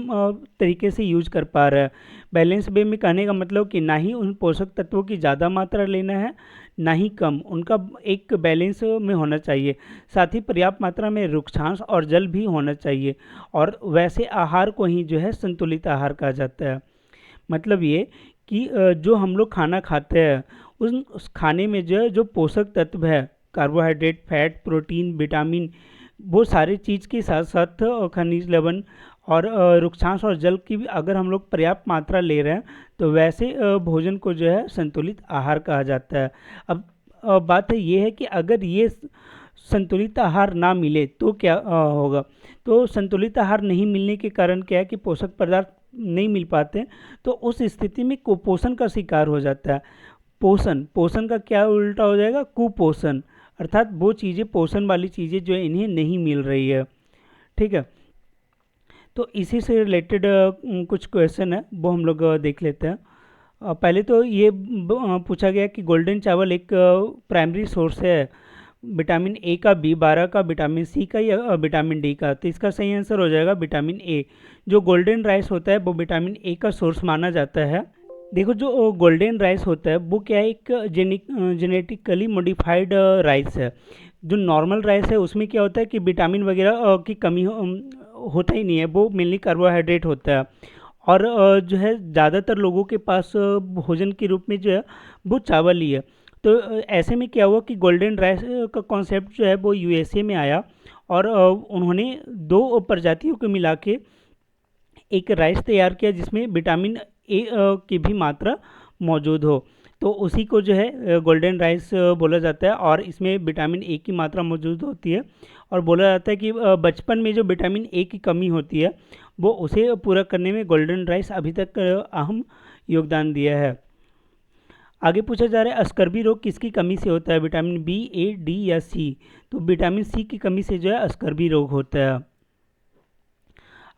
तरीके से यूज कर पा रहे हैं। बैलेंस वे में कहने का मतलब कि ना ही उन पोषक तत्वों की ज़्यादा मात्रा लेना है, ना ही कम, उनका एक बैलेंस में होना चाहिए। साथ ही पर्याप्त मात्रा में वृक्षांश और जल भी होना चाहिए। और वैसे आहार को ही जो है संतुलित आहार कहा जाता है। मतलब ये कि जो हम लोग खाना खाते हैं उस खाने में जो है जो पोषक तत्व है, कार्बोहाइड्रेट, फैट, प्रोटीन, विटामिन, वो सारी चीज़ के साथ साथ खनिज लवण और वृक्षांश और जल की भी अगर हम लोग पर्याप्त मात्रा ले रहे हैं, तो वैसे भोजन को जो है संतुलित आहार कहा जाता है। अब बात है ये है कि अगर ये संतुलित आहार ना मिले तो क्या होगा। तो संतुलित आहार नहीं मिलने के कारण क्या है कि पोषक पदार्थ नहीं मिल पाते, तो उस स्थिति में कुपोषण का शिकार हो जाता है। पोषण का क्या उल्टा हो जाएगा, कुपोषण, अर्थात वो चीज़ें, पोषण वाली चीज़ें जो है इन्हें नहीं मिल रही है। ठीक है। तो इसी से रिलेटेड कुछ क्वेश्चन है वो हम लोग देख लेते हैं। पहले तो ये पूछा गया कि गोल्डन चावल एक प्राइमरी सोर्स है विटामिन ए का, B12 का, विटामिन सी का या विटामिन डी का। तो इसका सही आंसर हो जाएगा विटामिन ए। जो गोल्डन राइस होता है वो विटामिन ए का सोर्स माना जाता है। देखो, जो गोल्डन राइस होता है वो क्या है, एक जेनेटिकली मॉडिफाइड राइस है। जो नॉर्मल राइस है उसमें क्या होता है कि विटामिन वगैरह की कमी होता ही नहीं है, वो मेनली कार्बोहाइड्रेट होता है। और जो है ज़्यादातर लोगों के पास भोजन के रूप में जो है वो चावल ही है। तो ऐसे में क्या हुआ कि गोल्डन राइस का कॉन्सेप्ट जो है वो USA में आया और उन्होंने दो प्रजातियों को मिला के एक राइस तैयार किया जिसमें विटामिन ए की भी मात्रा मौजूद हो। तो उसी को जो है गोल्डन राइस बोला जाता है और इसमें विटामिन ए की मात्रा मौजूद होती है। और बोला जाता है कि बचपन में जो विटामिन ए की कमी होती है वो उसे पूरा करने में गोल्डन राइस अभी तक अहम योगदान दिया है। आगे पूछा जा रहा है अस्कर्बी रोग किसकी कमी से होता है, विटामिन B, A, D या C। तो विटामिन C की कमी से जो है अस्कर्बी रोग होता है।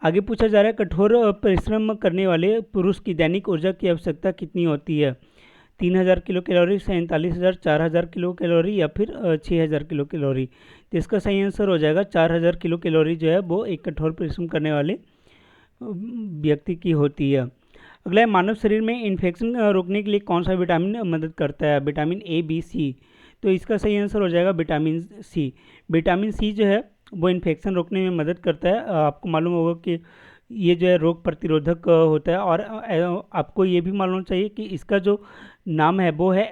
आगे पूछा जा रहा है कठोर परिश्रम करने वाले पुरुष की दैनिक ऊर्जा की आवश्यकता कितनी होती है, 3000 किलो कैलोरी, 47,000, 4000 किलो कैलोरी या फिर 6000 किलो कैलोरी। तो इसका सही आंसर हो जाएगा 4000 किलो कैलोरी जो है वो एक कठोर परिश्रम करने वाले व्यक्ति की होती है। अगला है मानव शरीर में इन्फेक्शन रोकने के लिए कौन सा विटामिन मदद करता है, विटामिन A, B, C। तो इसका सही आंसर हो जाएगा विटामिन C। विटामिन C जो है वो इन्फेक्शन रोकने में मदद करता है। आपको मालूम होगा कि ये जो है रोग प्रतिरोधक होता है। और आपको ये भी मालूम चाहिए कि इसका जो नाम है वो है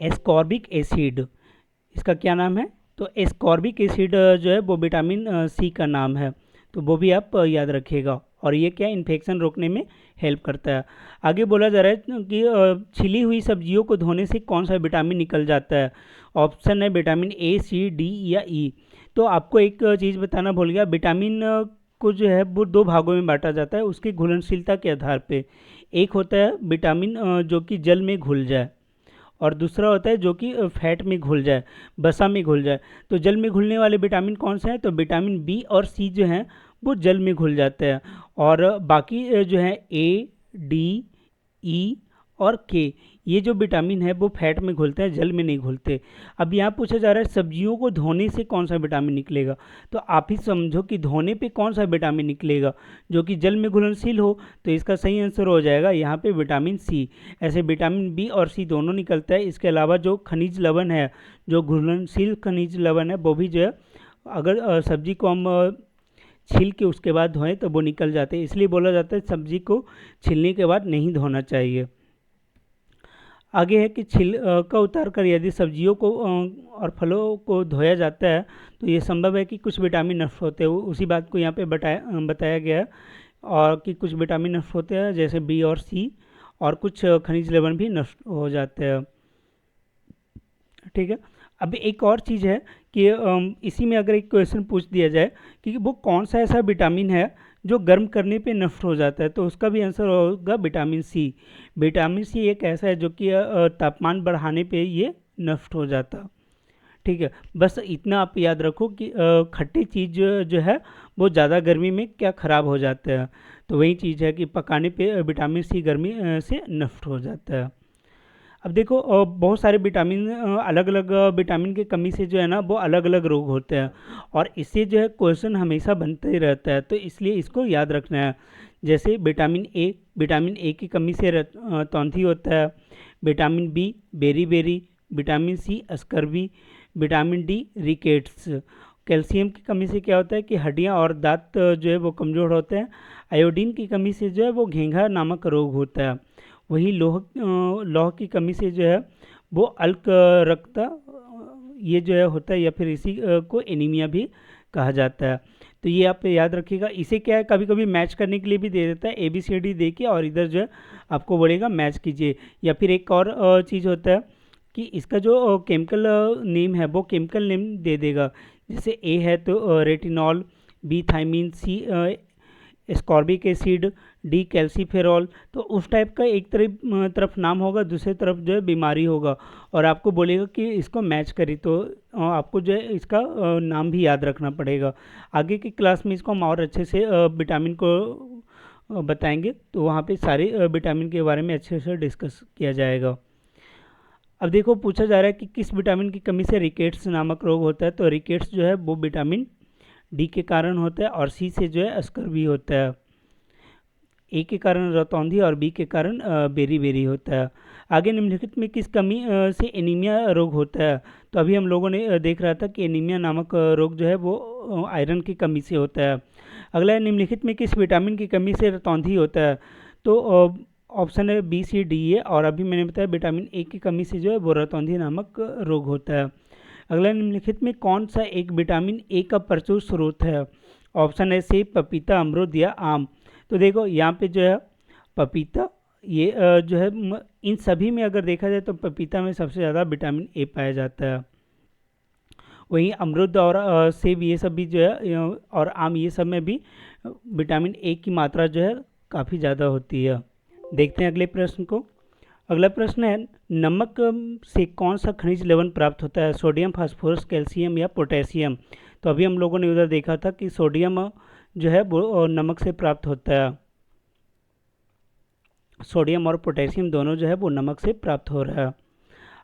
एस्कॉर्बिक एसिड। इसका क्या नाम है, तो एस्कॉर्बिक एसिड जो है वो विटामिन C का नाम है। तो वो भी आप याद रखिएगा। और ये क्या इन्फेक्शन रोकने में हेल्प करता है। आगे बोला जा रहा है कि छिली हुई सब्जियों को धोने से कौन सा विटामिन निकल जाता है। ऑप्शन है विटामिन A, C, D या E। तो आपको एक चीज़ बताना भूल गया, विटामिन को जो है वो दो भागों में बांटा जाता है उसकी घुलनशीलता के आधार पे। एक होता है विटामिन जो कि जल में घुल जाए और दूसरा होता है जो कि फैट में घुल जाए, वसा में घुल जाए। तो जल में घुलने वाले विटामिन कौन से हैं, तो विटामिन B और C जो हैं वो जल में घुल जाते हैं। और बाकी जो है A, D, E और के, ये जो विटामिन है वो फैट में घुलते हैं, जल में नहीं घुलते। अब यहाँ पूछा जा रहा है सब्जियों को धोने से कौन सा विटामिन निकलेगा, तो आप ही समझो कि धोने पे कौन सा विटामिन निकलेगा जो कि जल में घुलनशील हो, तो इसका सही आंसर हो जाएगा यहाँ पे विटामिन सी। ऐसे विटामिन बी और सी दोनों निकलता है। इसके अलावा जो खनिज लवण है, जो घुलनशील खनिज लवण है, वो भी जो है अगर सब्जी को हम छील के उसके बाद धोएं तो वो निकल जाते हैं, इसलिए बोला जाता है सब्जी को छीलने के बाद नहीं धोना चाहिए। आगे है कि छिलका उतार कर यदि सब्जियों को और फलों को धोया जाता है तो ये संभव है कि कुछ विटामिन नष्ट होते हैं, उसी बात को यहाँ पे बताया गया है। और कि कुछ विटामिन नष्ट होते हैं जैसे बी और सी, और कुछ खनिज लवण भी नष्ट हो जाते हैं। ठीक है। अब एक और चीज़ है कि इसी में अगर एक क्वेश्चन पूछ दिया जाए कि वो कौन सा ऐसा विटामिन है जो गर्म करने पे नष्ट हो जाता है, तो उसका भी आंसर होगा विटामिन सी। विटामिन सी एक ऐसा है जो कि तापमान बढ़ाने पे ये नष्ट हो जाता। ठीक है, बस इतना आप याद रखो कि खट्टी चीज़ जो है वो ज़्यादा गर्मी में क्या ख़राब हो जाता है, तो वही चीज़ है कि पकाने पे विटामिन सी गर्मी से नष्ट हो जाता है। अब देखो बहुत सारे विटामिन अलग अलग विटामिन की कमी से जो है ना वो अलग अलग रोग होते हैं, और इससे जो है क्वेश्चन हमेशा बनते ही रहता है, तो इसलिए इसको याद रखना है। जैसे विटामिन ए की कमी से तौंधी होता है, vitamin B beriberi, vitamin C scurvy, vitamin D rickets. Calcium की कमी से क्या होता है कि हड्डियां और दांत जो है वो कमज़ोर होते हैं। आयोडीन की कमी से जो है वो घेंघा नामक रोग होता है। वही लौह की कमी से जो है वो अल्क रक्त ये जो है होता है, या फिर इसी को एनीमिया भी कहा जाता है। तो ये आप याद रखिएगा। इसे क्या है कभी कभी मैच करने के लिए भी दे देता है, ABCD दे के, और इधर जो है आपको बोलेगा मैच कीजिए। या फिर एक और चीज़ होता है कि इसका जो केमिकल नेम है वो केमिकल नेम दे देगा। जैसे ए है तो रेटिनॉल, बी थायमीन, सी एस्कॉर्बिक एसिड, डी कैल्सीफेरॉल। तो उस टाइप का एक तरफ नाम होगा, दूसरी तरफ जो है बीमारी होगा, और आपको बोलेगा कि इसको मैच करी, तो आपको जो है इसका नाम भी याद रखना पड़ेगा। आगे की क्लास में इसको हम और अच्छे से विटामिन को बताएंगे, तो वहाँ पे सारे विटामिन के बारे में अच्छे से डिस्कस किया जाएगा। अब देखो पूछा जा रहा है कि किस विटामिन की कमी से रिकेट्स नामक रोग होता है, तो रिकेट्स जो है वो विटामिन डी के कारण होता है, और सी से जो है स्कर्वी होता है। ए के कारण रतौंधी और बी के कारण बेरी बेरी होता है। आगे निम्नलिखित में किस कमी से एनीमिया रोग होता है, तो अभी हम लोगों ने देख रहा था कि एनीमिया नामक रोग जो है वो आयरन की कमी से होता है। अगला है निम्नलिखित में किस विटामिन की कमी से रतौंधी होता है, तो ऑप्शन है बी सी डी ए, और अभी मैंने बताया विटामिन ए की कमी से जो है वो रतौंधी नामक रोग होता है। अगला निम्नलिखित में कौन सा एक विटामिन ए का प्रचुर स्रोत है, ऑप्शन है सेब, पपीता, अमरूद या आम। तो देखो यहाँ पे जो है पपीता, ये जो है इन सभी में अगर देखा जाए तो पपीता में सबसे ज़्यादा विटामिन ए पाया जाता है। वहीं अमरूद और सेब ये सब भी जो है और आम ये सब में भी विटामिन ए की मात्रा जो है काफ़ी ज़्यादा होती है। देखते हैं अगले प्रश्न को। अगला प्रश्न है नमक से कौन सा खनिज लवण प्राप्त होता है, सोडियम, फास्फोरस, कैल्शियम या पोटेशियम। तो अभी हम लोगों ने उधर देखा था कि सोडियम जो है वो नमक से प्राप्त होता है। सोडियम और पोटेशियम दोनों जो है वो नमक से प्राप्त हो रहा है।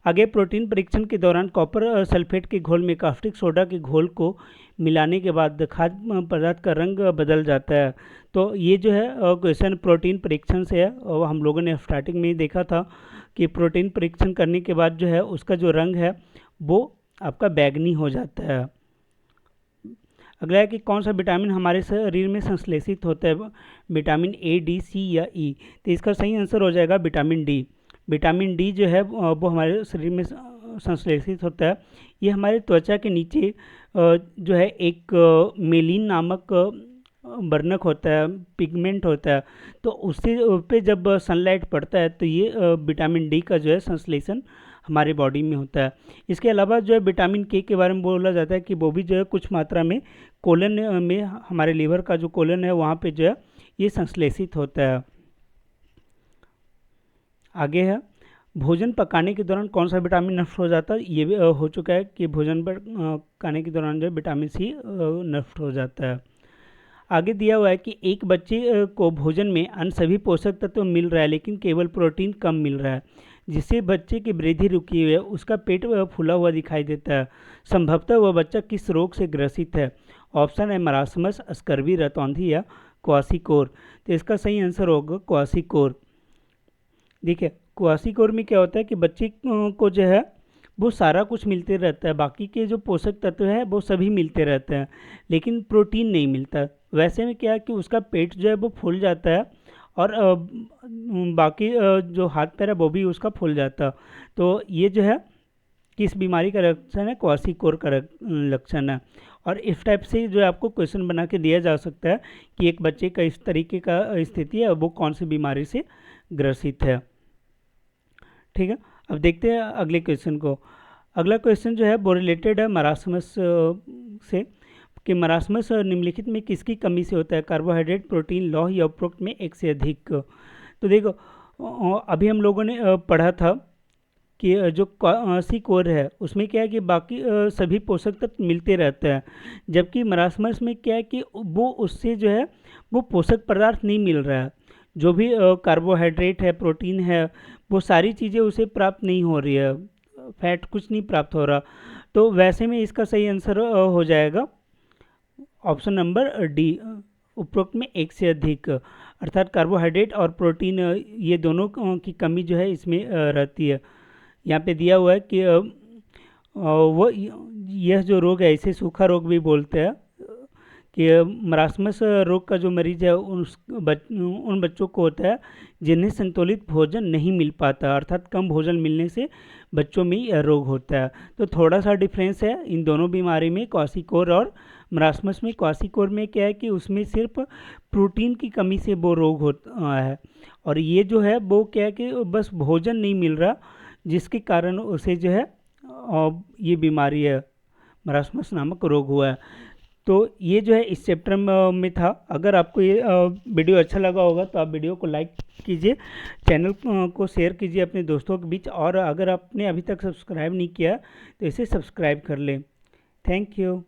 आगे प्रोटीन परीक्षण के दौरान कॉपर सल्फेट के घोल में कास्टिक सोडा के घोल को मिलाने के बाद खाद्य पदार्थ का रंग बदल जाता है। तो ये जो है क्वेश्चन प्रोटीन परीक्षण से है, और हम लोगों ने स्टार्टिंग में ही देखा था कि प्रोटीन परीक्षण करने के बाद जो है उसका जो रंग है वो आपका बैंगनी हो जाता है। अगला है कि कौन सा विटामिन हमारे शरीर में संश्लेषित होता है, विटामिन ए, डी, सी या ई। तो इसका सही आंसर हो जाएगा विटामिन डी। विटामिन डी जो है वो हमारे शरीर में संश्लेषित होता है। ये हमारे त्वचा के नीचे जो है एक मेलिन नामक वर्णक होता है, पिगमेंट होता है, तो उससे पे जब सनलाइट पड़ता है तो ये विटामिन डी का जो है संश्लेषण हमारे बॉडी में होता है। इसके अलावा जो है विटामिन के बारे में बोला जाता है कि वो भी जो है कुछ मात्रा में कोलन में, हमारे लीवर का जो कोलन है वहाँ पे जो है ये संश्लेषित होता है। आगे है भोजन पकाने के दौरान कौन सा विटामिन नष्ट हो जाता है, ये भी हो चुका है कि भोजन पकाने के दौरान जो है विटामिन सी नष्ट हो जाता है। आगे दिया हुआ है कि एक बच्चे को भोजन में अन्य सभी पोषक तत्व मिल रहा है लेकिन केवल प्रोटीन कम मिल रहा है, जिससे बच्चे की वृद्धि रुकी हुई है, उसका पेट फूला हुआ दिखाई देता है। संभवतः वह बच्चा किस रोग से ग्रसित है? ऑप्शन है मरासमस, स्कर्वी, रतौंधी या क्वासिकोर। तो इसका सही आंसर होगा क्वासिकोर। देखिए क्वासिकोर में क्या होता है कि बच्चे को जो है वो सारा कुछ मिलते रहता है, बाकी के जो पोषक तत्व है वो सभी मिलते रहते हैं लेकिन प्रोटीन नहीं मिलता। वैसे में क्या है कि उसका पेट जो है वो फूल जाता है और बाकी जो हाथ पैर है वो भी उसका फूल जाता है। तो ये जो है किस बीमारी का लक्षण है? क्वासिकोर का लक्षण है। और इस टाइप से जो है आपको क्वेश्चन बना के दिया जा सकता है कि एक बच्चे का इस तरीके का स्थिति है, वो कौन सी बीमारी से ग्रसित है। ठीक है, अब देखते हैं अगले क्वेश्चन को। अगला क्वेश्चन जो है वो रिलेटेड है मरासमस से, कि मरासमस निम्नलिखित में किसकी कमी से होता है? कार्बोहाइड्रेट, प्रोटीन, लौह या उपरोक्त में एक से अधिक। तो देखो अभी हम लोगों ने पढ़ा था कि जो क्वासिकोर है उसमें क्या है कि बाकी सभी पोषक तत्व मिलते रहते हैं, जबकि मरासमस में क्या है कि वो उससे जो है वो पोषक पदार्थ नहीं मिल रहा है। जो भी कार्बोहाइड्रेट है, प्रोटीन है, वो सारी चीज़ें उसे प्राप्त नहीं हो रही है, फैट कुछ नहीं प्राप्त हो रहा। तो वैसे में इसका सही आंसर हो जाएगा ऑप्शन नंबर डी, उपरोक्त में एक से अधिक, अर्थात कार्बोहाइड्रेट और प्रोटीन ये दोनों की कमी जो है इसमें रहती है। यहाँ पे दिया हुआ है कि वो यह जो रोग है इसे सूखा रोग भी बोलते हैं, कि मरासमस रोग का जो मरीज है उन बच्चों को होता है जिन्हें संतुलित भोजन नहीं मिल पाता, अर्थात कम भोजन मिलने से बच्चों में यह रोग होता है। तो थोड़ा सा डिफरेंस है इन दोनों बीमारी में, क्वासिकोर और मरासमस में। क्वासिकोर में क्या है कि उसमें सिर्फ प्रोटीन की कमी से वो रोग होता है, और ये जो है वो क्या है कि बस भोजन नहीं मिल रहा जिसके कारण उसे जो है ये बीमारी है, मरासमस नामक रोग हुआ है। तो ये जो है इस चैप्टर में था। अगर आपको ये वीडियो अच्छा लगा होगा तो आप वीडियो को लाइक कीजिए, चैनल को शेयर कीजिए अपने दोस्तों के बीच, और अगर आपने अभी तक सब्सक्राइब नहीं किया तो इसे सब्सक्राइब कर लें। Thank you.